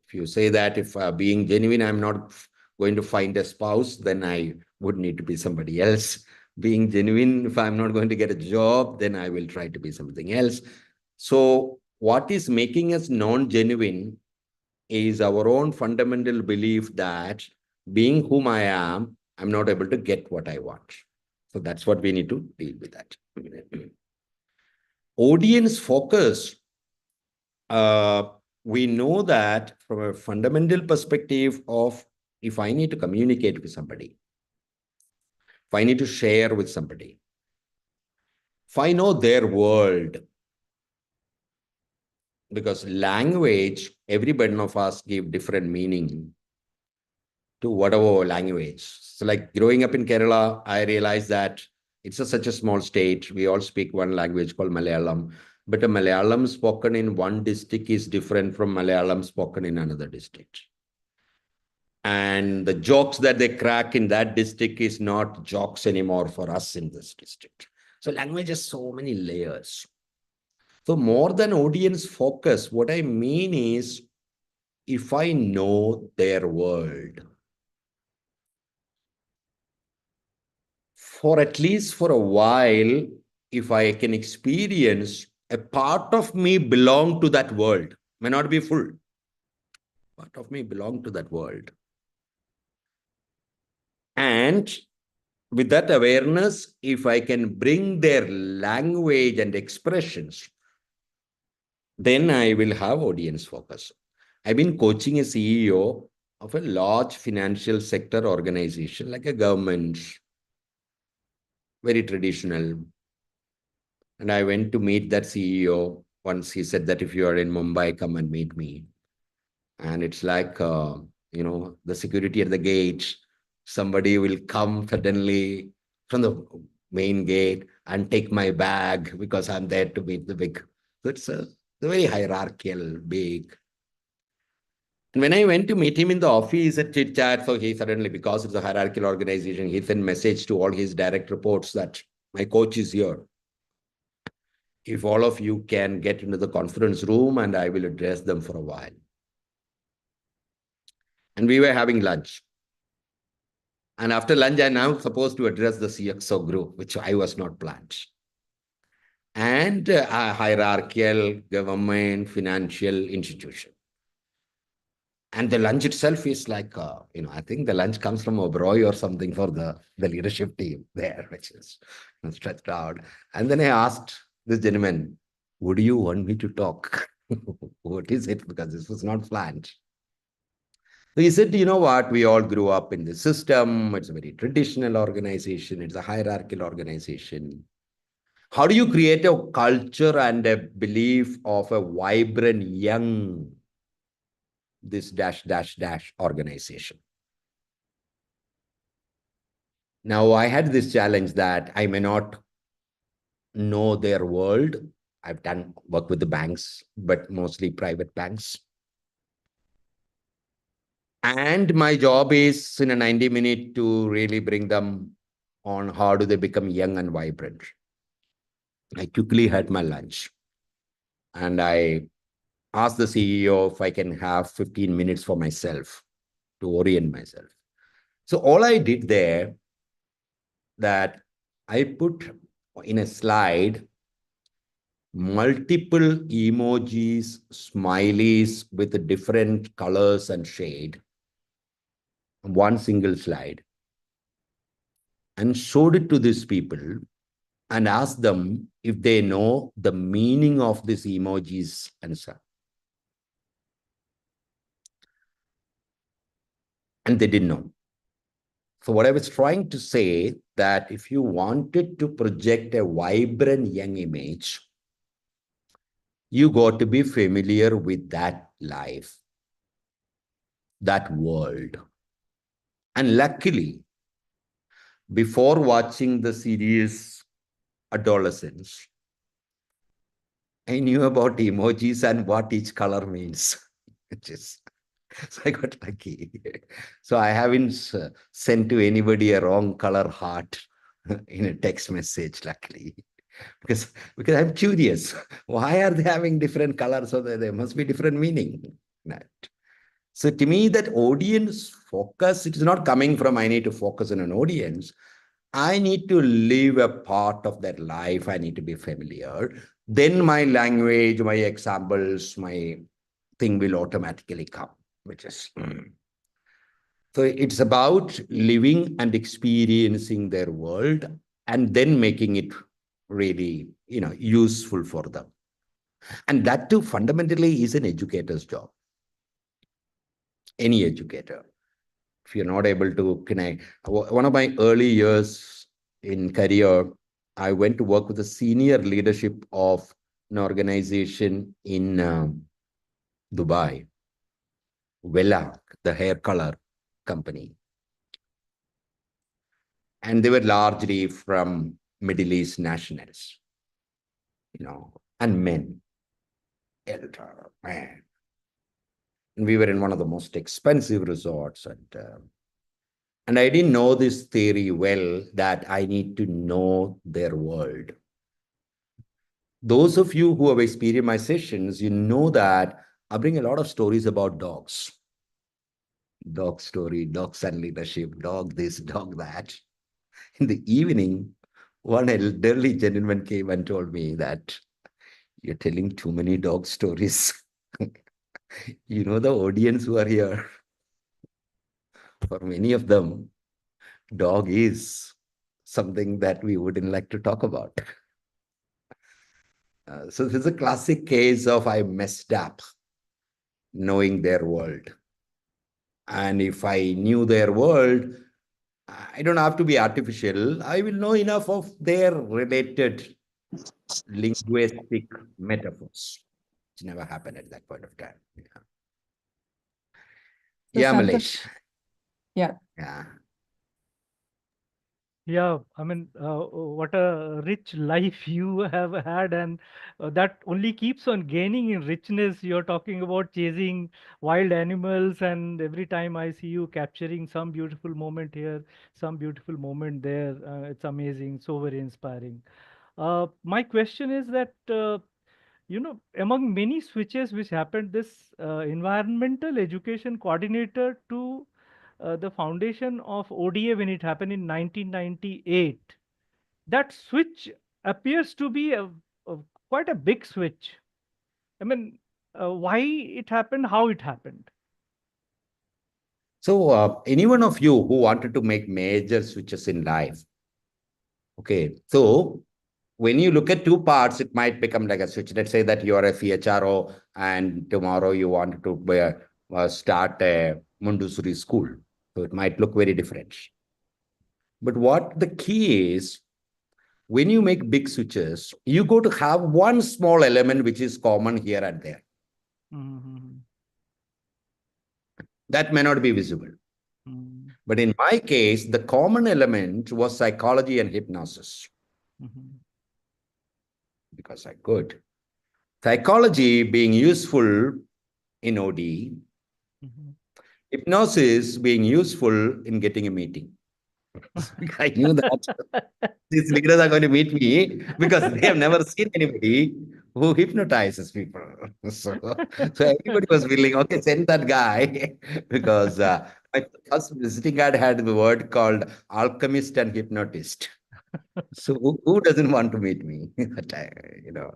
If you say that if being genuine, I'm not going to find a spouse, then I would need to be somebody else. Being genuine, if I'm not going to get a job, then I will try to be something else. So what is making us non-genuine is our own fundamental belief that being whom I am, I'm not able to get what I want. So that's what we need to deal with that. Audience focus. We know that from a fundamental perspective of if I need to communicate with somebody, if I need to share with somebody, if I know their world, because language, every one of us give different meaning to whatever language. So like growing up in Kerala, I realized that it's such a small state. We all speak one language called Malayalam, but a Malayalam spoken in one district is different from Malayalam spoken in another district. And the jokes that they crack in that district is not jokes anymore for us in this district. So language has so many layers. So more than audience focus, what I mean is, if I know their world, for at least for a while, if I can experience a part of me belong to that world, may not be full, part of me belong to that world. And with that awareness, if I can bring their language and expressions, then I will have audience focus. I've been coaching a CEO of a large financial sector organization, like a government, very traditional. And I went to meet that CEO. Once he said that if you are in Mumbai, come and meet me. And it's like, the security at the gate, somebody will come suddenly from the main gate and take my bag because I'm there to meet the big. So it's a very hierarchical, big. And when I went to meet him in the office at chit chat, so he suddenly, because it's a hierarchical organization, he sent message to all his direct reports that my coach is here. If all of you can get into the conference room and I will address them for a while. And we were having lunch. And after lunch, I'm now supposed to address the CXO group, which I was not planned. And a hierarchical government financial institution. And the lunch itself is like, I think the lunch comes from Oberoi or something for the leadership team there, which is stretched out. And then I asked this gentleman, would you want me to talk? What is it? Because this was not planned. So he said, you know what? We all grew up in the system. It's a very traditional organization. It's a hierarchical organization. How do you create a culture and a belief of a vibrant, young, this dash, dash, dash organization? Now, I had this challenge that I may not know their world. I've done work with the banks, but mostly private banks. And my job is in a 90-minute to really bring them on how do they become young and vibrant. I quickly had my lunch and I asked the CEO if I can have 15 minutes for myself to orient myself. So all I did there that I put in a slide multiple emojis, smileys with different colors and shade, one single slide, and showed it to these people and asked them if they know the meaning of these emojis and so. And they didn't know. So what I was trying to say that if you wanted to project a vibrant young image, you got to be familiar with that life, that world. And luckily, before watching the series Adolescence, I knew about emojis and what each color means. So I got lucky. So I haven't sent to anybody a wrong color heart in a text message, luckily. Because I'm curious. Why are they having different colors? So there must be different meaning. Right. So to me, that audience focus, it is not coming from I need to focus on an audience. I need to live a part of that life. I need to be familiar. Then my language, my examples, my thing will automatically come, which is. So it's about living and experiencing their world and then making it really, useful for them. And that too fundamentally is an educator's job. Any educator. If you're not able to connect. One of my early years in career, I went to work with the senior leadership of an organization in Dubai, Vela, the hair color company. And they were largely from Middle East nationals, and men, elder, man. And we were in one of the most expensive resorts. And I didn't know this theory well, that I need to know their world. Those of you who have experienced my sessions, you know that I bring a lot of stories about dogs. Dog story, dogs and leadership, dog this, dog that. In the evening, one elderly gentleman came and told me that you're telling too many dog stories. You know, the audience who are here, for many of them, dog is something that we wouldn't like to talk about. So this is a classic case of I messed up knowing their world. And if I knew their world, I don't have to be artificial. I will know enough of their related linguistic metaphors. It never happened at that point of time. Yeah, Santhosh, Malesh. yeah. Yeah. Yeah, I mean, what a rich life you have had, and that only keeps on gaining in richness. You're talking about chasing wild animals, and every time I see you capturing some beautiful moment here, some beautiful moment there, it's amazing, so very inspiring. My question is that, among many switches which happened, this environmental education coordinator to the foundation of ODA when it happened in 1998, that switch appears to be a quite a big switch. I mean, why it happened, how it happened. So any one of you who wanted to make major switches in life, okay, so when you look at two parts, it might become like a switch. Let's say that you are a CHRO and tomorrow you want to start a Mundusuri school. So it might look very different. But what the key is, when you make big switches, you go to have one small element which is common here and there. Mhm, That may not be visible. mhm, But in my case, the common element was psychology and hypnosis, mhm, because I could. Psychology being useful in OD, mhm. hypnosis being useful in getting a meeting. I knew that these leaders are going to meet me because they have never seen anybody who hypnotizes people. So, so everybody was willing, okay, send that guy because my first visiting card had the word called alchemist and hypnotist. So who doesn't want to meet me? you know.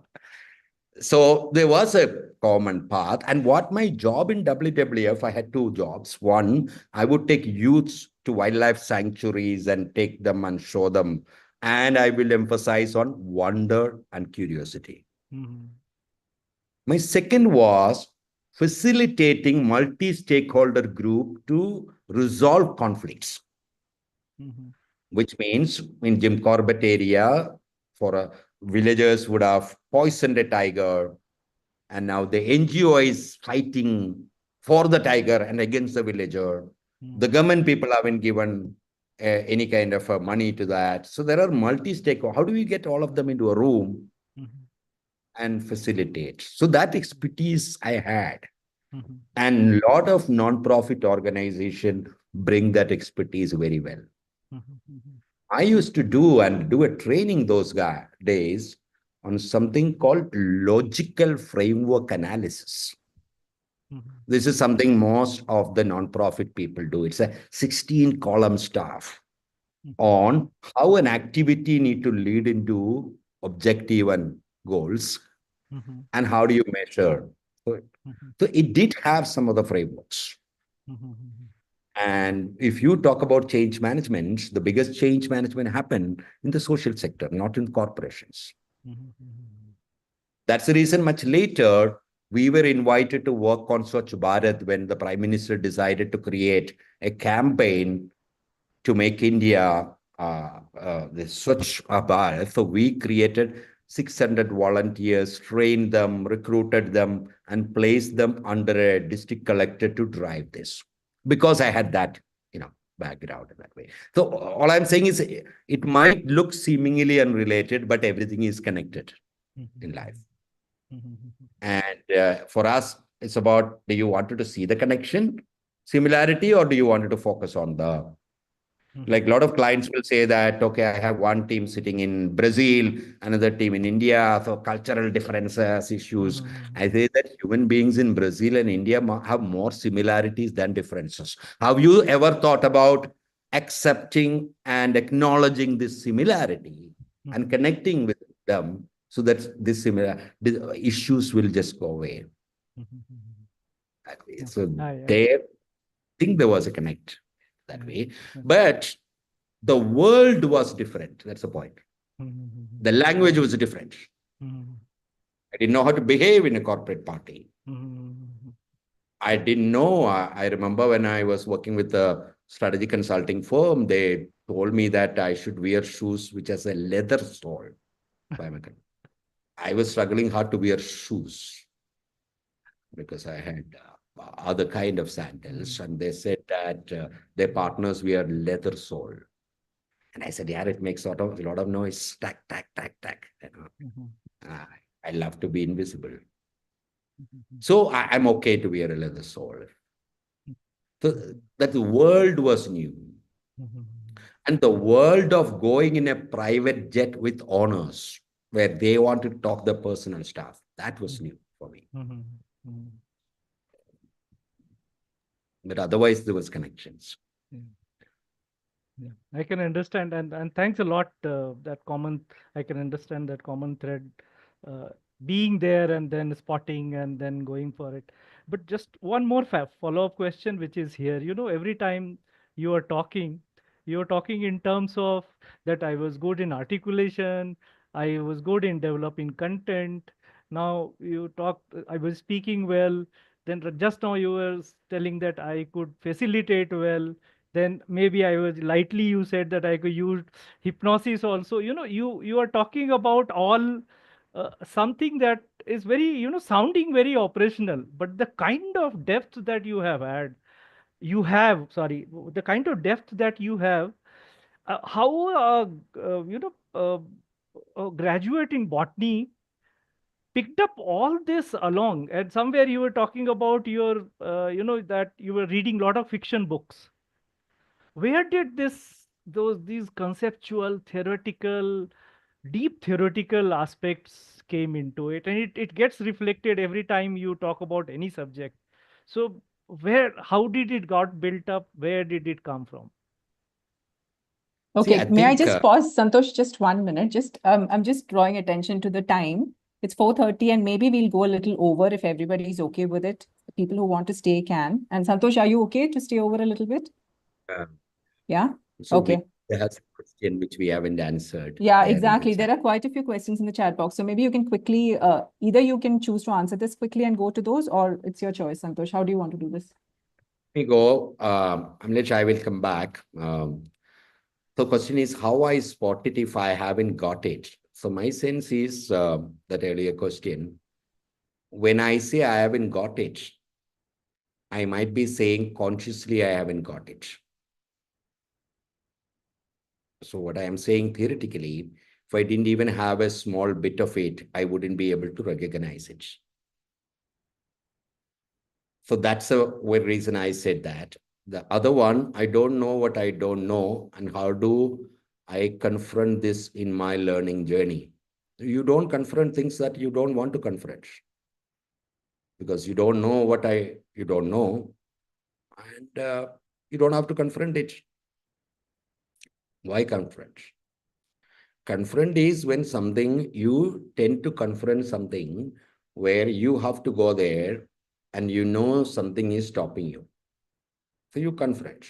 So there was a common path. And what my job in WWF, I had two jobs. One, I would take youths to wildlife sanctuaries and take them and show them. And I will emphasize on wonder and curiosity. Mhm, My second was facilitating multi-stakeholder group to resolve conflicts, mhm, which means in Jim Corbett area, for villagers would have poisoned a tiger, and now the NGO is fighting for the tiger and against the villager. The mhm, government people haven't given any kind of money to that. So there are multi-stakeholder. How do we get all of them into a room mhm, and facilitate? So that expertise I had, mhm, and a lot of non-profit organization bring that expertise very well. mhm, mhm, I used to do a training those days on something called logical framework analysis. mhm, This is something most of the nonprofit people do. It's a 16-column stuff mhm, on how an activity need to lead into objective and goals, mhm, and how do you measure. So, mhm, so it did have some of the frameworks. mhm, mhm, And if you talk about change management, the biggest change management happened in the social sector, not in corporations. mhm, mhm, That's the reason much later, we were invited to work on Swachh Bharat when the Prime Minister decided to create a campaign to make India the Swachh Bharat. So we created 600 volunteers, trained them, recruited them, and placed them under a district collector to drive this. Because I had that, background in that way. So all I'm saying is it might look seemingly unrelated, but everything is connected in life. mhm, And for us, it's about, do you wanted to see the connection, similarity, or do you wanted to focus on the, like a lot of clients will say that, okay, I have one team sitting in Brazil, another team in India, so cultural differences, issues. mhm, I say that human beings in Brazil and India have more similarities than differences. Have you ever thought about accepting and acknowledging this similarity and connecting with them so that these issues will just go away? That way. So there, I think there was a connect that way. But the world was different. That's the point. The language was different. I didn't know how to behave in a corporate party. I didn't know. I remember when I was working with a strategy consulting firm, they told me that I should wear shoes which has a leather sole. I was struggling hard to wear shoes because I had other kind of sandals, and they said that their partners wear leather sole. And I said, yeah, it makes a lot of noise. Tack, tack, tack, tack. I love to be invisible. So I'm okay to wear a leather sole. So that the world was new. And the world of going in a private jet with honors, where they want to talk the personal stuff, that was new for me. But otherwise, there was connections. Yeah. Yeah, I can understand, and thanks a lot. That common, I can understand that common thread, uh, being there and then spotting and then going for it. But just one more follow-up question, which is here. Every time you are talking in terms of that I was good in articulation, I was good in developing content. Now you talk, I was speaking well. Then just now you were telling that I could facilitate well. Then maybe I was lightly, you said that I could use hypnosis also. You are talking about all something that is very, sounding very operational, but the kind of depth that the kind of depth that you have, how a graduate in botany picked up all this along. And somewhere you were talking about your that you were reading a lot of fiction books. Where did these conceptual, theoretical, deep theoretical aspects came into it? And it gets reflected every time you talk about any subject. So how did it got built up? Where did it come from? See, Okay, I may I think just pause, Santhosh, just 1 minute? I'm just drawing attention to the time. It's 4:30, and maybe we'll go a little over if everybody's okay with it. The people who want to stay can. And Santhosh, are you okay to stay over a little bit? Yeah? so Okay. there has a question which we haven't answered Yeah, there in the exactly. chat. There are quite a few questions in the chat box. So maybe you can quickly, either you can choose to answer this quickly and go to those, or it's your choice, Santhosh. How do you want to do this? We go, Amlesh, I will come back. So question is how I spot it if I haven't got it. So my sense is that earlier question, when I say I haven't got it, I might be saying consciously I haven't got it. So what I am saying theoretically, if I didn't even have a small bit of it, I wouldn't be able to recognize it. So that's the one reason I said that. The other one, I don't know what I don't know, and how do I confront this in my learning journey? You don't confront things that you don't want to confront, because you don't know what you don't know, and you don't have to confront it. Why confront? Confront is when you tend to confront something where you have to go there and you know something is stopping you. So you confront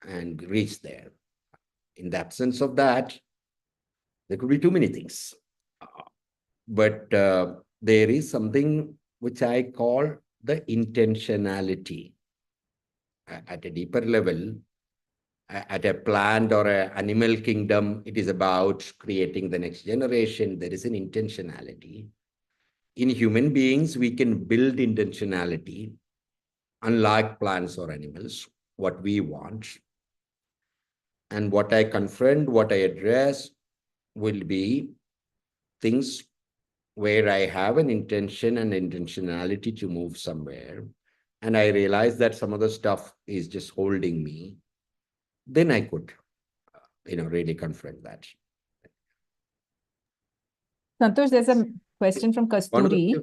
and reach there. In the absence of that, there could be too many things. But there is something which I call the intentionality. At a deeper level, at a plant or an animal kingdom, it is about creating the next generation. There is an intentionality. In human beings, we can build intentionality, unlike plants or animals, what we want. And what I confront, what I address will be things where I have an intention and intentionality to move somewhere. And I realize that some of the stuff is just holding me. Then I could, really confront that. Santhosh, there's a question from Kasturi.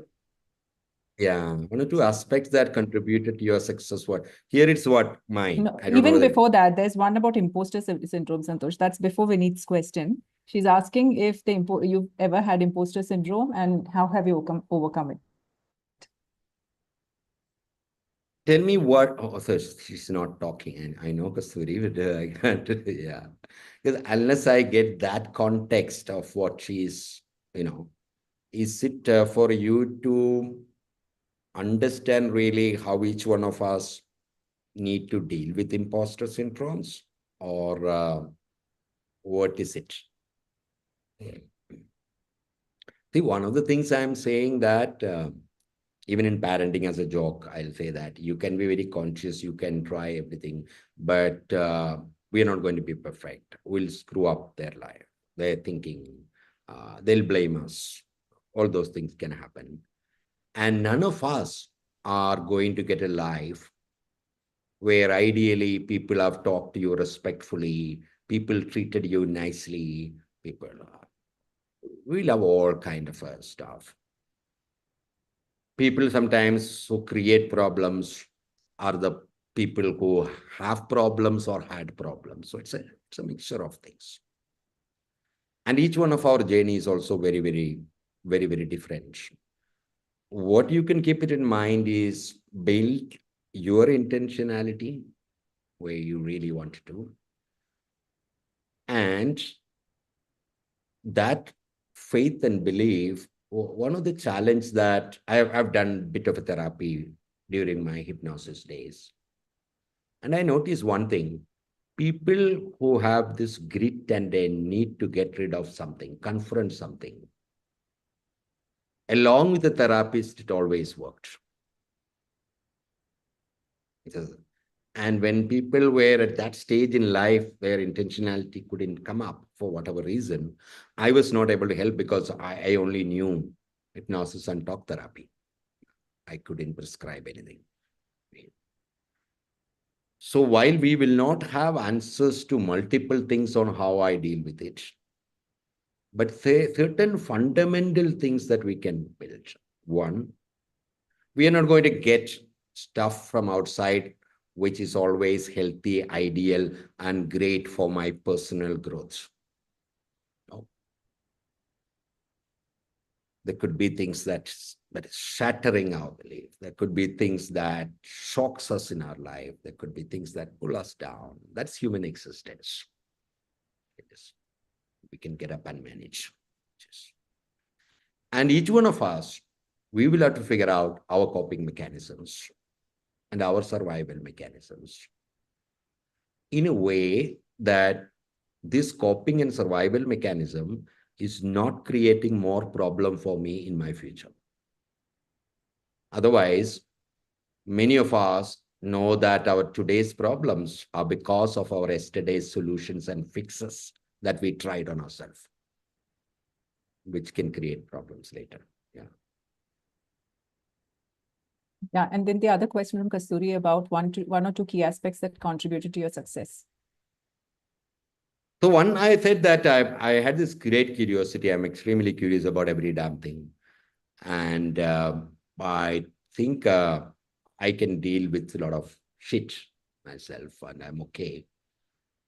One or two aspects that contributed to your success. What here? It's what mine. No, I don't know even whether before that, there's one about imposter syndrome, Santhosh. That's before Vineet's question. She's asking if you've ever had imposter syndrome and how have you overcome it? Tell me what. Oh, so she's not talking, and I know Kasturi, but I can't. Yeah, because unless I get that context of what she's, is it for you to understand really how each one of us need to deal with imposter syndromes, or what is it? See, one of the things I'm saying that even in parenting as a joke, I'll say that you can be very conscious, you can try everything, but we're not going to be perfect. We'll screw up their life, their thinking, they'll blame us. All those things can happen. And none of us are going to get a life where ideally people have talked to you respectfully, people treated you nicely, people, we'll have all kind of stuff. People sometimes who create problems are the people who have problems or had problems. So it's a mixture of things. And each one of our journey is also very, very different. What you can keep it in mind is build your intentionality where you really want to do. And that faith and belief, one of the challenges that I've done a bit of a therapy during my hypnosis days. And I noticed one thing, people who have this grit and they need to get rid of something, confront something, along with the therapist, it always worked. And when people were at that stage in life where intentionality couldn't come up for whatever reason, I was not able to help because I only knew hypnosis and talk therapy. I couldn't prescribe anything. So while we will not have answers to multiple things on how I deal with it, but certain fundamental things that we can build. One, we are not going to get stuff from outside which is always healthy, ideal, and great for my personal growth. No. There could be things that is shattering our belief. There could be things that shocks us in our life. There could be things that pull us down. That's human existence. We can get up and manage. And each one of us, we will have to figure out our coping mechanisms and our survival mechanisms in a way that this coping and survival mechanism is not creating more problem for me in my future. Otherwise, many of us know that our today's problems are because of our yesterday's solutions and fixes that we tried on ourselves, which can create problems later. Yeah, and then the other question from Kasturi about one or two key aspects that contributed to your success. So one, I said that I had this great curiosity. I'm extremely curious about every damn thing. And I think I can deal with a lot of shit myself and I'm okay.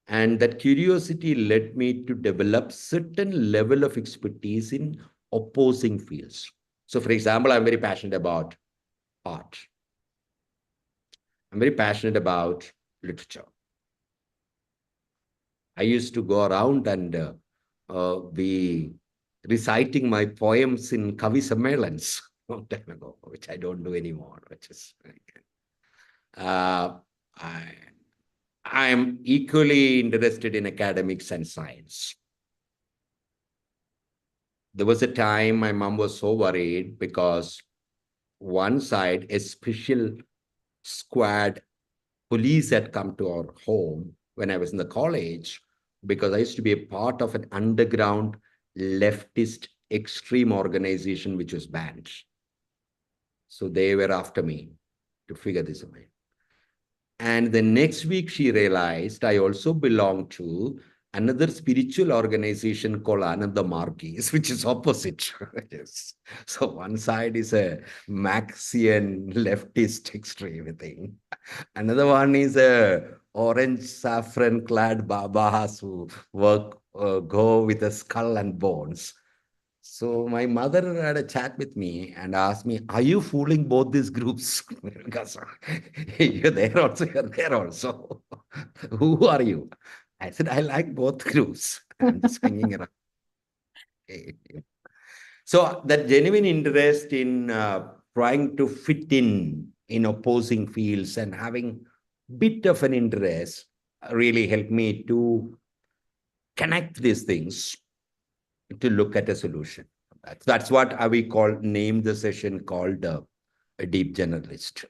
And that curiosity led me to develop certain level of expertise in opposing fields. So for example, I'm very passionate about art. I'm very passionate about literature. I used to go around and be reciting my poems in Kavi Sammelans a long time ago, which I don't do anymore. Which is, I am equally interested in academics and science. There was a time my mom was so worried because one side, a special squad police had come to our home when I was in the college, because I used to be a part of an underground leftist extreme organization which was banned. So they were after me to figure this out. And the next week she realized I also belong to another spiritual organization called Ananda Marquis, which is opposite. Yes. So one side is a Marxian leftist extreme thing. Another one is a orange saffron clad babas who go with a skull and bones. So my mother had a chat with me and asked me, are you fooling both these groups? Because you're there also, you're there also. Who are you? I said, I like both groups. I'm just hanging around. So that genuine interest in trying to fit in opposing fields and having bit of an interest really helped me to connect these things to look at a solution. That's what we name the session called a deep generalist.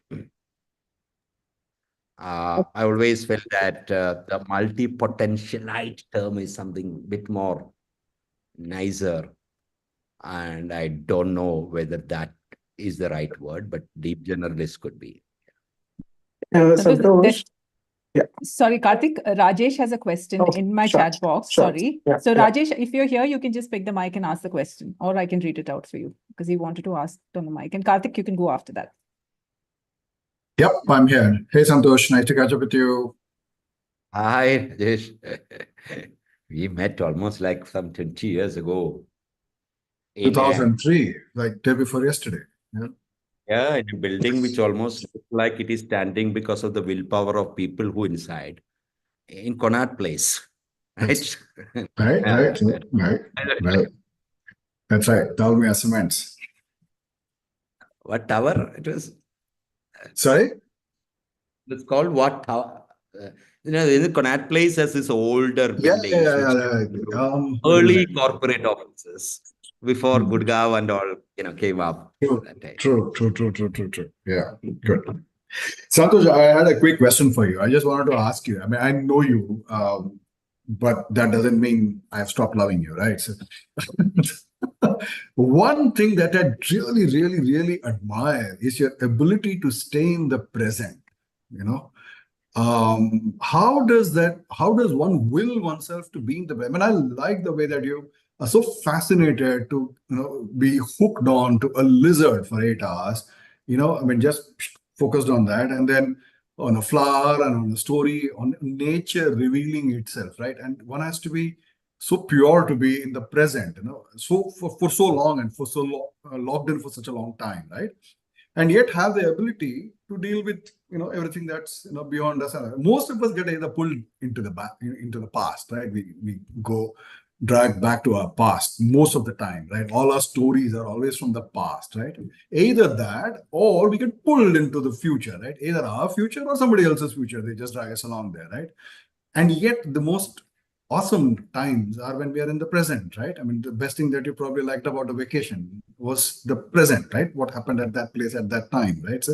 I always felt that the multi-potentialite term is something a bit more nicer. And I don't know whether that is the right word, but deep generalist could be. Santhosh. Yeah. Sorry, Karthik, Rajesh has a question in my chat box. Sorry. Yeah, So Rajesh, if you're here, you can just pick the mic and ask the question, or I can read it out for you because he wanted to ask on the mic. And Karthik, you can go after that. Yep, I'm here. Hey, Santhosh, nice to catch up with you. Hi, Rajesh. We met almost like some 20 years ago in a, 2003, like day before yesterday. Yeah. yeah, in a building which almost looks like it is standing because of the willpower of people who inside in Connaught Place, right? Right, right, Uh, right, right. That's right. Dalmia Cements. what tower? Sorry? It's called what tower? The Connaught Place has this older Yeah, yeah, buildings yeah, which yeah, yeah. What is early it? corporate offices before Hmm. Gurgaon and all, came up True, that time. true. Yeah, good. Santosh, I had a quick question for you. I just wanted to ask you. I mean, I know you, but that doesn't mean I've stopped loving you, right? So, one thing that I really admire is your ability to stay in the present. You know, how does one will oneself to be in the, I mean, I like the way that you are so fascinated to, be hooked on to a lizard for 8 hours, I mean, just focused on that, and then on a flower and on a story on nature revealing itself, right? And one has to be so pure to be in the present, so for so long and for so locked in for such a long time, right? And yet have the ability to deal with everything that's beyond us. Most of us get either pulled into the back into the past, right? We go dragged back to our past most of the time, right? All our stories are always from the past, right? Either that or we get pulled into the future, right? Either our future or somebody else's future. They just drag us along there, right? And yet the most awesome times are when we are in the present, right? I mean, the best thing that you probably liked about a vacation was the present, right? What happened at that place at that time, right? So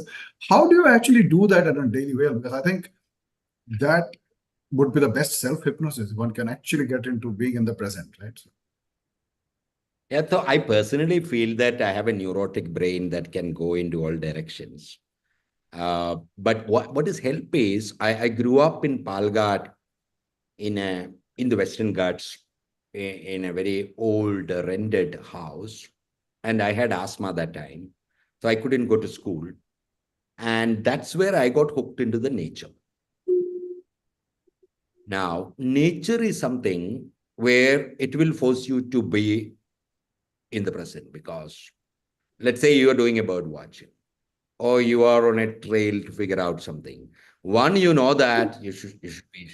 how do you actually do that at a daily way? Because I think that would be the best self-hypnosis. One can actually get into being in the present, right? So, Yeah, so I personally feel that I have a neurotic brain that can go into all directions. But what is help is I grew up in Palghat in the Western Ghats in a very old rented house, and I had asthma that time, so I couldn't go to school, and that's where I got hooked into the nature. Now, nature is something where it will force you to be in the present because let's say you are doing a bird watching or you are on a trail to figure out something. One, you know that you should be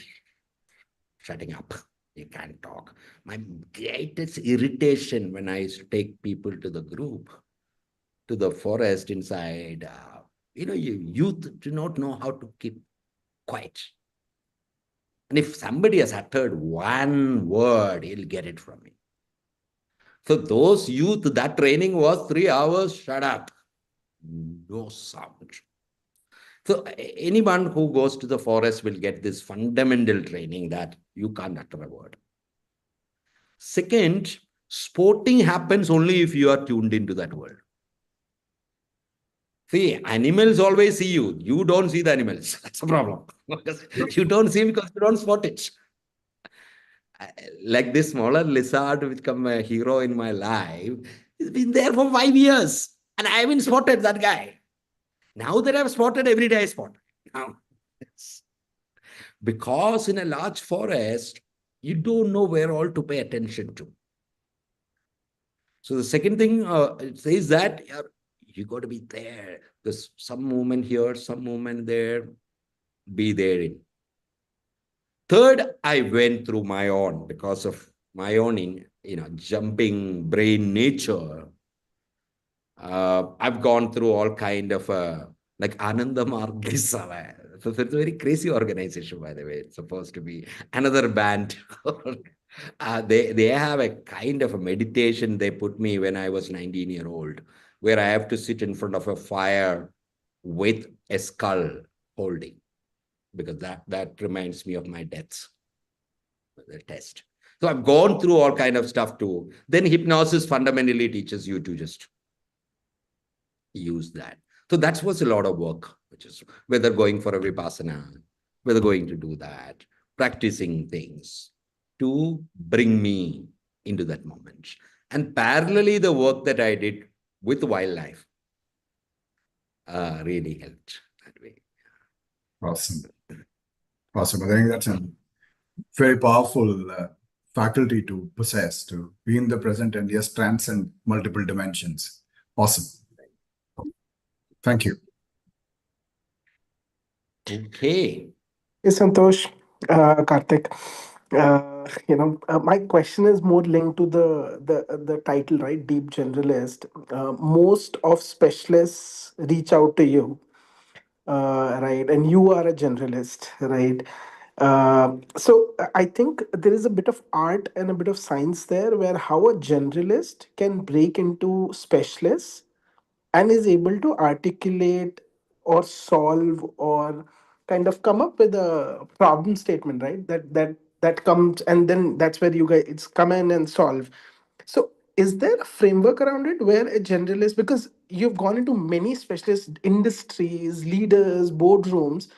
shutting up. You can't talk. My greatest irritation when I used to take people to the group, to the forest inside, youth do not know how to keep quiet. And if somebody has uttered one word, he'll get it from me. So those youth, that training was 3 hours, shut up. No sound. So anyone who goes to the forest will get this fundamental training that you can't utter a word. Second, sporting happens only if you are tuned into that world. See, animals always see you. You don't see the animals. That's a problem. You don't see because you don't spot it. Like this smaller lizard become a hero in my life. He's been there for 5 years. And I haven't spotted that guy. Now that I've spotted, every day I spot. Now, because in a large forest, you don't know where all to pay attention to. So the second thing it says that you got to be there. There's some movement here, some movement there. Be there in. Third, I went through my own because of my own, jumping brain nature. I've gone through all kind of like Ananda Margisava. So it's a very crazy organization, by the way. It's supposed to be another band. They have a kind of a meditation they put me when I was 19-year-old, where I have to sit in front of a fire with a skull holding, because that reminds me of my deaths, the test. So I've gone through all kind of stuff too. Then hypnosis fundamentally teaches you to just use that. So that was a lot of work, which is whether going for a vipassana, whether going to do that, practicing things to bring me into that moment. And parallelly, the work that I did with wildlife really helped that way. Awesome. Awesome. I think that's a very powerful faculty to possess, to be in the present and yes, transcend multiple dimensions. Awesome. Thank you. Okay. Yes, Santhosh, Karthik. My question is more linked to the title, right? Deep generalist. Most of specialists reach out to you, right? And you are a generalist, right? So I think there is a bit of art and a bit of science there, where how a generalist can break into specialists and is able to articulate or solve or kind of come up with a problem statement, right? That comes, and then that's where you guys it's come in and solve. So is there a framework around it where a generalist, because you've gone into many specialist industries, leaders, boardrooms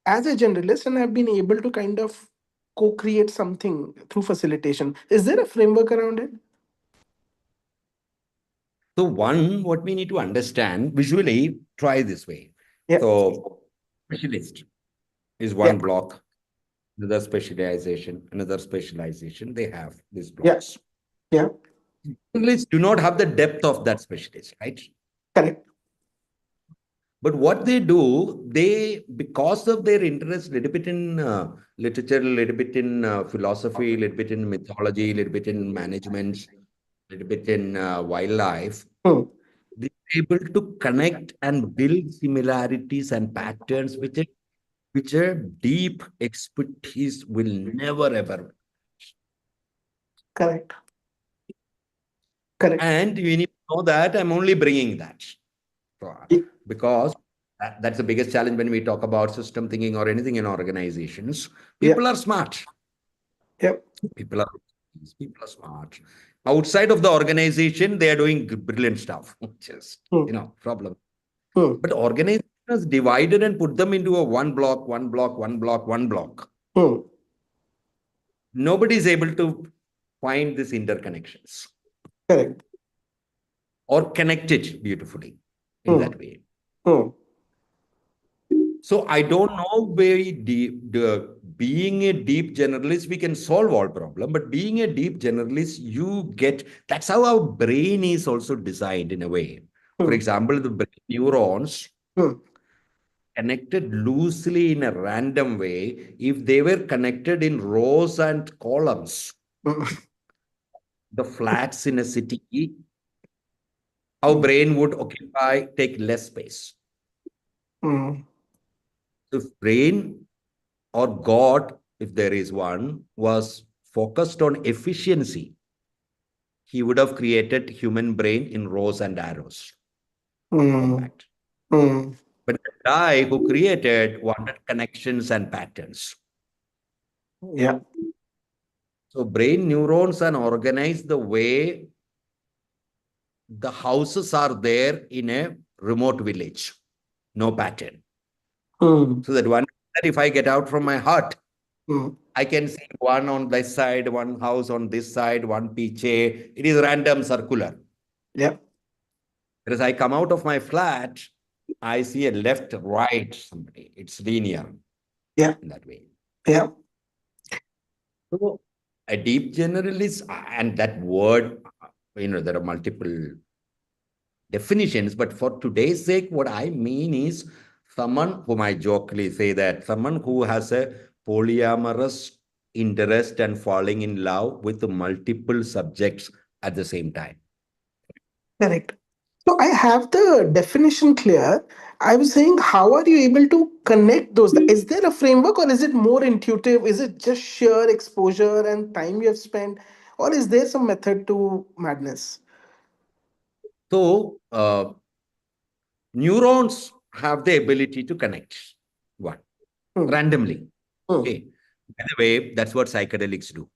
as a generalist, and have been able to kind of co-create something through facilitation? Is there a framework around it? So one, what we need to understand visually, try this way. Yeah. So specialist is Yeah. one block, another specialization, they have these Yes. blocks. Yeah. Generalists do not have the depth of that specialist, right? Correct. But what they do, they, because of their interest, little bit in literature, little bit in philosophy, little bit in mythology, little bit in management, little bit in wildlife, Hmm. they're able to connect and build similarities and patterns which a deep expertise will never ever. Correct. Correct. And you need to know that I'm only bringing that. Because that's the biggest challenge when we talk about system thinking or anything in organizations. People are smart. Yep. People are smart. Outside of the organization, they are doing brilliant stuff. Just, problem. But organization is divided and put them into a one block. Nobody is able to find these interconnections. Correct. Or connect it beautifully in that way. So I don't know very deep. Being a deep generalist, we can solve all problem. But being a deep generalist, that's how our brain is also designed in a way. For example, the brain neurons connected loosely in a random way. If they were connected in rows and columns, the flats in a city, our brain would take less space. If brain or God, if there is one, was focused on efficiency, he would have created human brain in rows and arrows. But the guy who created wanted connections and patterns. Yeah. So brain neurons are organized the way the houses are there in a remote village. No pattern. So that if I get out from my hut, I can see one on this side, one house on this side, one piche. It is random, circular. Yeah. Whereas I come out of my flat, I see a left, right, somebody. It's linear. Yeah. In that way. Yeah. So a deep generalist, and that word, there are multiple definitions, but for today's sake, what I mean is someone whom I jokingly say that someone who has a polyamorous interest and falling in love with multiple subjects at the same time. Correct. So I have the definition clear. I was saying, how are you able to connect those? Is there a framework, or is it more intuitive? Is it just sheer exposure and time you have spent, or is there some method to madness? So neurons have the ability to connect randomly. Okay. By the way, that's what psychedelics do.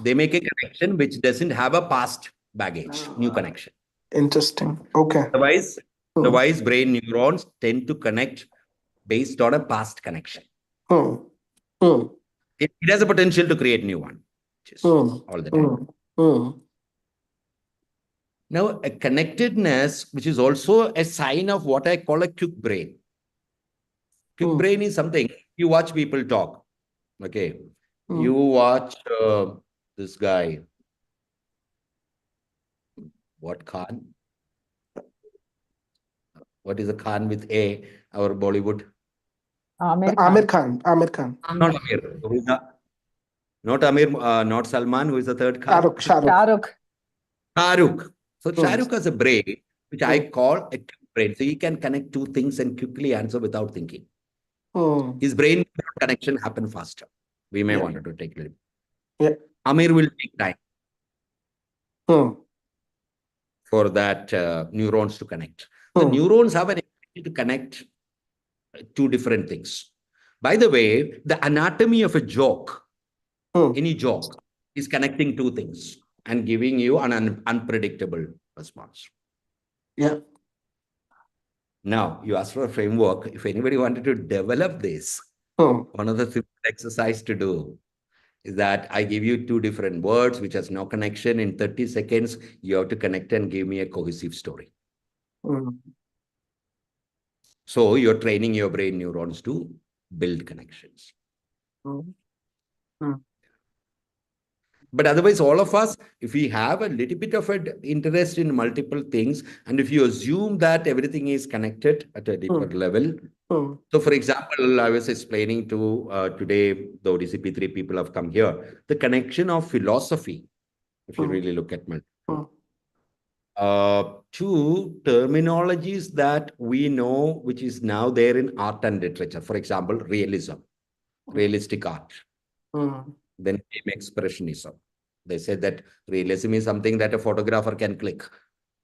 They make a connection which doesn't have a past baggage, new connection. Interesting. Okay. Otherwise, brain neurons tend to connect based on a past connection. It has a potential to create new one, which is all the time. Now, a connectedness, which is also a sign of what I call a quick brain. Quick Hmm. brain is something you watch people talk. Okay. Hmm. You watch this guy. What Khan? What is a Khan with A? Our Bollywood. Amir Amir Khan. Khan. Amir Khan. Not Amir. Who's not Amir, not Salman, who is the third Khan? Shahrukh. Shah Rukh. Shahrukh. So Hmm. Shahrukh has a brain, which I Hmm. call a quick brain. So he can connect two things and quickly answer without thinking. Hmm. His brain connection happen faster. We may Yeah. want to take a little. Yeah. Amir will take time Hmm. for that neurons to connect. The Hmm. neurons have an ability to connect two different things. By the way, the anatomy of a joke, Hmm. any joke, is connecting two things and giving you an unpredictable response. Yeah. Now, you asked for a framework. If anybody wanted to develop this, Hmm. one of the simple exercise to do is that I give you two different words which has no connection. In 30 seconds, you have to connect and give me a cohesive story. Hmm. So you're training your brain neurons to build connections. Hmm. Hmm. But otherwise, all of us, if we have a little bit of an interest in multiple things, and if you assume that everything is connected at a deeper level. Hmm. So, for example, I was explaining to today, the ODCP3 people have come here, the connection of philosophy, if you really look at Hmm. two terminologies that we know, which is now there in art and literature. For example, realism, realistic art. Hmm. Then came expressionism. They said that realism is something that a photographer can click.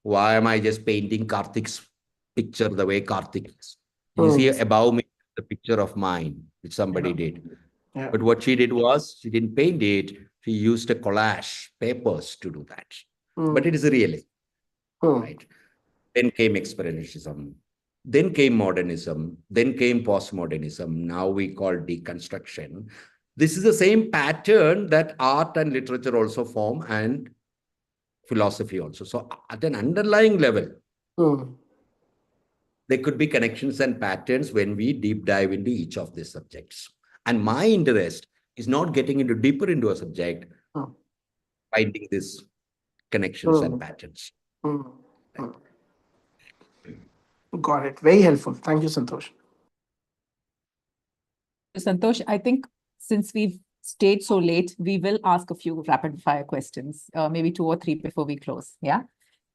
Why am I just painting Karthik's picture the way Karthik is? You see above me the picture of mine, which somebody did. Yeah. But what she did was, she didn't paint it. She used a collage, papers to do that. But it is a realism, right? Then came expressionism. Then came modernism. Then came postmodernism. Now we call deconstruction. This is the same pattern that art and literature also form, and philosophy also. So at an underlying level, there could be connections and patterns when we deep dive into each of these subjects. And my interest is not getting into deeper into a subject, finding these connections and patterns. Got it. Very helpful. Thank you, Santhosh. Santhosh, I think since we've stayed so late, we will ask a few rapid fire questions, maybe 2 or 3 before we close. Yeah.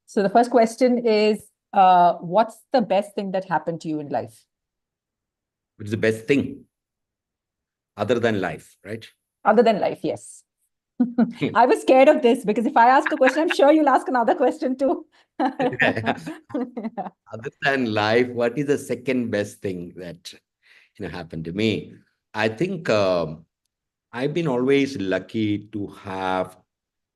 So the first question is, what's the best thing that happened to you in life? It's the best thing other than life, right? Other than life, yes. I was scared of this because if I ask a question, I'm sure you'll ask another question too. Other than life, what is the second best thing that happened to me? I think I've been always lucky to have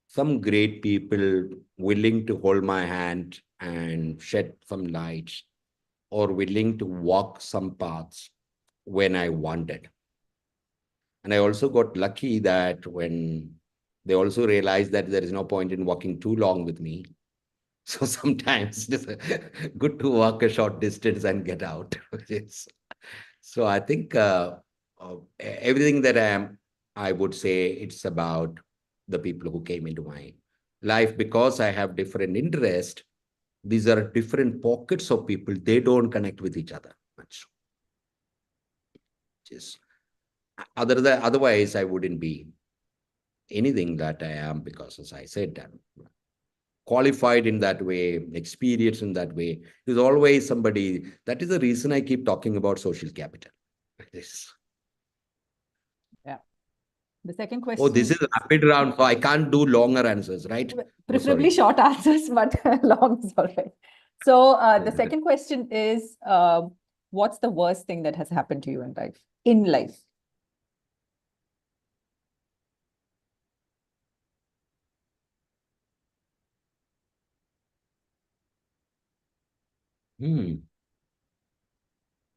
some great people willing to hold my hand and shed some light, or willing to walk some paths when I wanted. And I also got lucky that when they also realized that there is no point in walking too long with me. So sometimes it's good to walk a short distance and get out. So I think everything that I am, I would say it's about the people who came into my life, because I have different interest. These are different pockets of people. They don't connect with each other much. Just otherwise, I wouldn't be anything that I am, because, as I said, I'm qualified in that way, experienced in that way. There's always somebody. That is the reason I keep talking about social capital. Yeah. The second question. Oh, this is a rapid round, so I can't do longer answers, right? Preferably short answers, but long is all right. So the second question is, what's the worst thing that has happened to you in life? In life.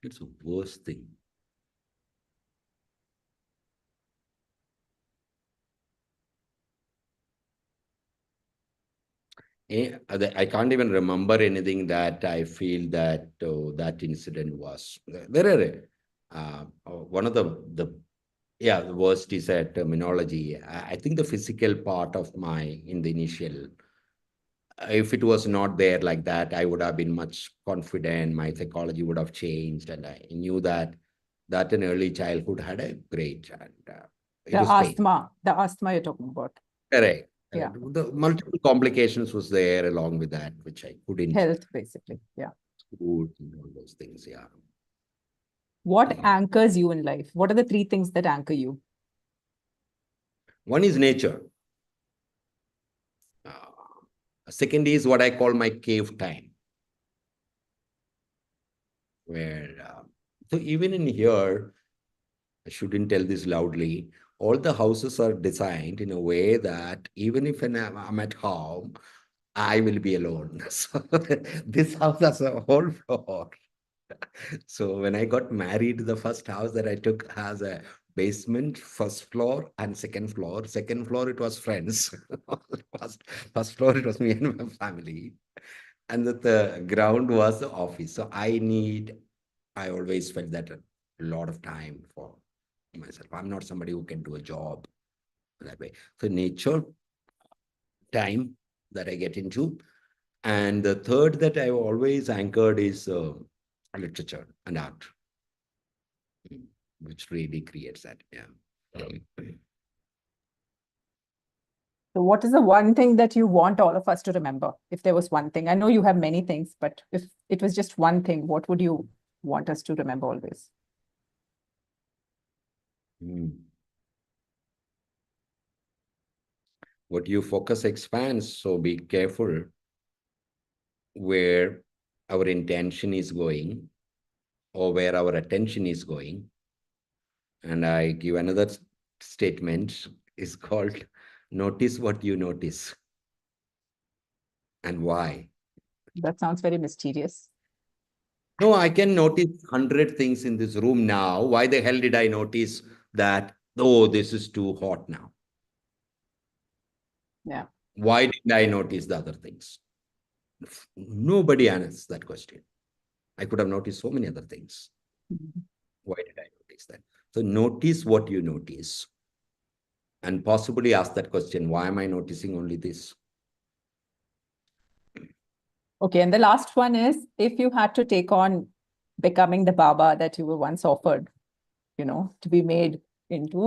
It's the worst thing. I can't even remember anything that I feel that that incident was. There are One of the worst is a terminology. I think the physical part of in the initial, if it was not there like that, I would have been much confident. My psychology would have changed, and I knew that in early childhood had a great, and it The was pain. the asthma you're talking about. Correct. Yeah. The multiple complications was there along with that, which I couldn't. Health, basically. Yeah. Food and all those things. Yeah. What anchors you in life? What are the 3 things that anchor you? One is nature. Second is what I call my cave time, where so even in here, I shouldn't tell this loudly. All the houses are designed in a way that even if I'm at home, I will be alone. So this house has a whole floor. So when I got married, the first house that I took has a basement, first floor, and second floor. Second floor, it was friends. First floor, it was me and my family. And the ground was the office. So I always felt that a lot of time for myself. I'm not somebody who can do a job that way. So nature, time that I get into. And the third that I always anchored is literature and art, which really creates that. Yeah. So what is the one thing that you want all of us to remember? If there was one thing, I know you have many things, but if it was just one thing, what would you want us to remember always? What you focus expands, so be careful where our intention is going or where our attention is going. And I give another statement is called notice what you notice and why. That sounds very mysterious. No, I can notice 100 things in this room now. Why the hell did I notice that, oh, this is too hot now? Yeah. Why didn't I notice the other things? Nobody answers that question. I could have noticed so many other things. Why did I notice that? So notice what you notice and possibly ask that question, why am I noticing only this? Okay, and the last one is, if you had to take on becoming the Baba that you were once offered, to be made into,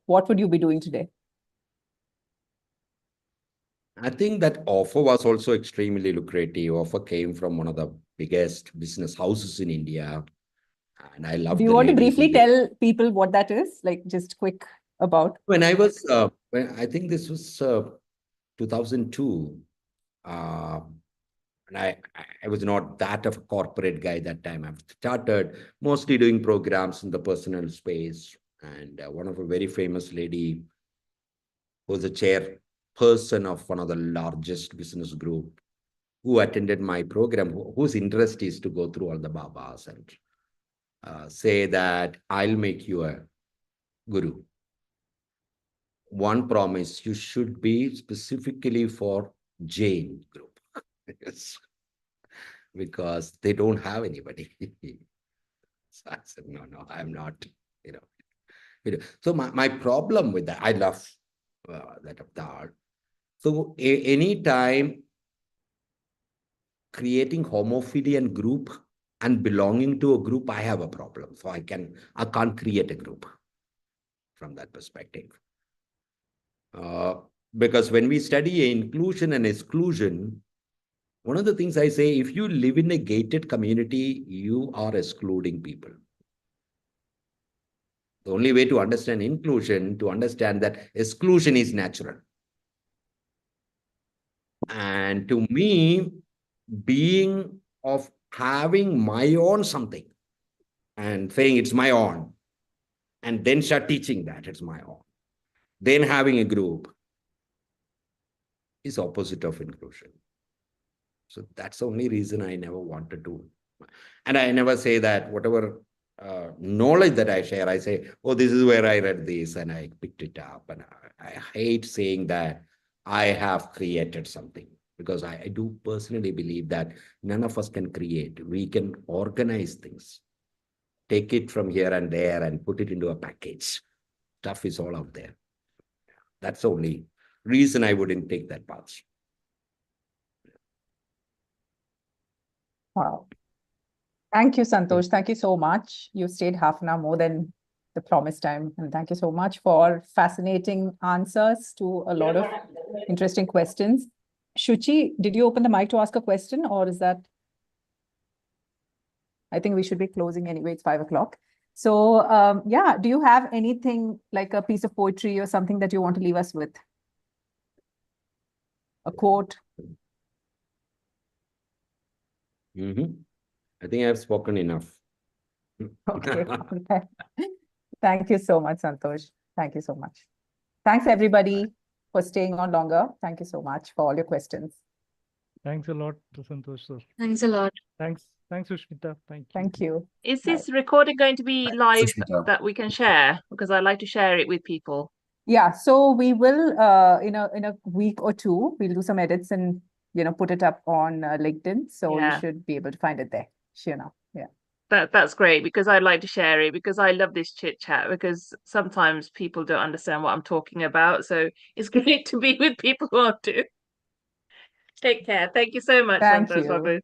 what would you be doing today? I think that offer was also extremely lucrative. Offer came from one of the biggest business houses in India. And I love Do you want to briefly tell people what that is? Like just quick about. When I was, I think this was 2002. And I was not that of a corporate guy that time. I've started mostly doing programs in the personal space. And one of a very famous lady who was a chairperson of one of the largest business group who attended my program, whose interest is to go through all the Babas and say that I'll make you a guru. One promise, you should be specifically for Jain group. Yes. Because they don't have anybody. So I said, no, I'm not, So my problem with that, I love that of the art. So any time creating homophily and group and belonging to a group, I have a problem. So I can't create a group from that perspective. Because when we study inclusion and exclusion, one of the things I say, if you live in a gated community, you are excluding people. The only way to understand inclusion, to understand that exclusion is natural. And to me, being of having my own something and saying it's my own, and then start teaching that it's my own, then having a group is opposite of inclusion. So that's the only reason I never wanted to. And I never say that whatever knowledge that I share, I say, oh, this is where I read this and I picked it up. And I hate saying that I have created something, because I do personally believe that none of us can create. We can organize things. take it from here and there and put it into a package. Stuff is all out there. That's the only reason I wouldn't take that path. Wow. Thank you, Santhosh. Thank you so much. You stayed half an hour more than the promised time. And thank you so much for fascinating answers to a lot of interesting questions. Shuchi, did you open the mic to ask a question, or is that? I think we should be closing anyway. It's 5 o'clock. So yeah, do you have anything like a piece of poetry or something that you want to leave us with? A quote? I think I've spoken enough. Okay. Thank you so much, Santhosh. Thank you so much. Thanks, everybody, for staying on longer. Thank you so much for all your questions. Thanks a lot to Santhosh, sir. Thanks a lot. Thanks, Sushmita. Thank you. Thank you. Is Bye. this recording going to be live Sushmita. that we can share? Because I like to share it with people. Yeah, so we will, in a week or two, we'll do some edits and, put it up on LinkedIn. So you Yeah. should be able to find it there. Yeah. That's great, because I'd like to share it, because I love this chit chat, because sometimes people don't understand what I'm talking about. So it's great to be with people who want to. Take care. Thank you so much, Thank Santhosh, you. Babu.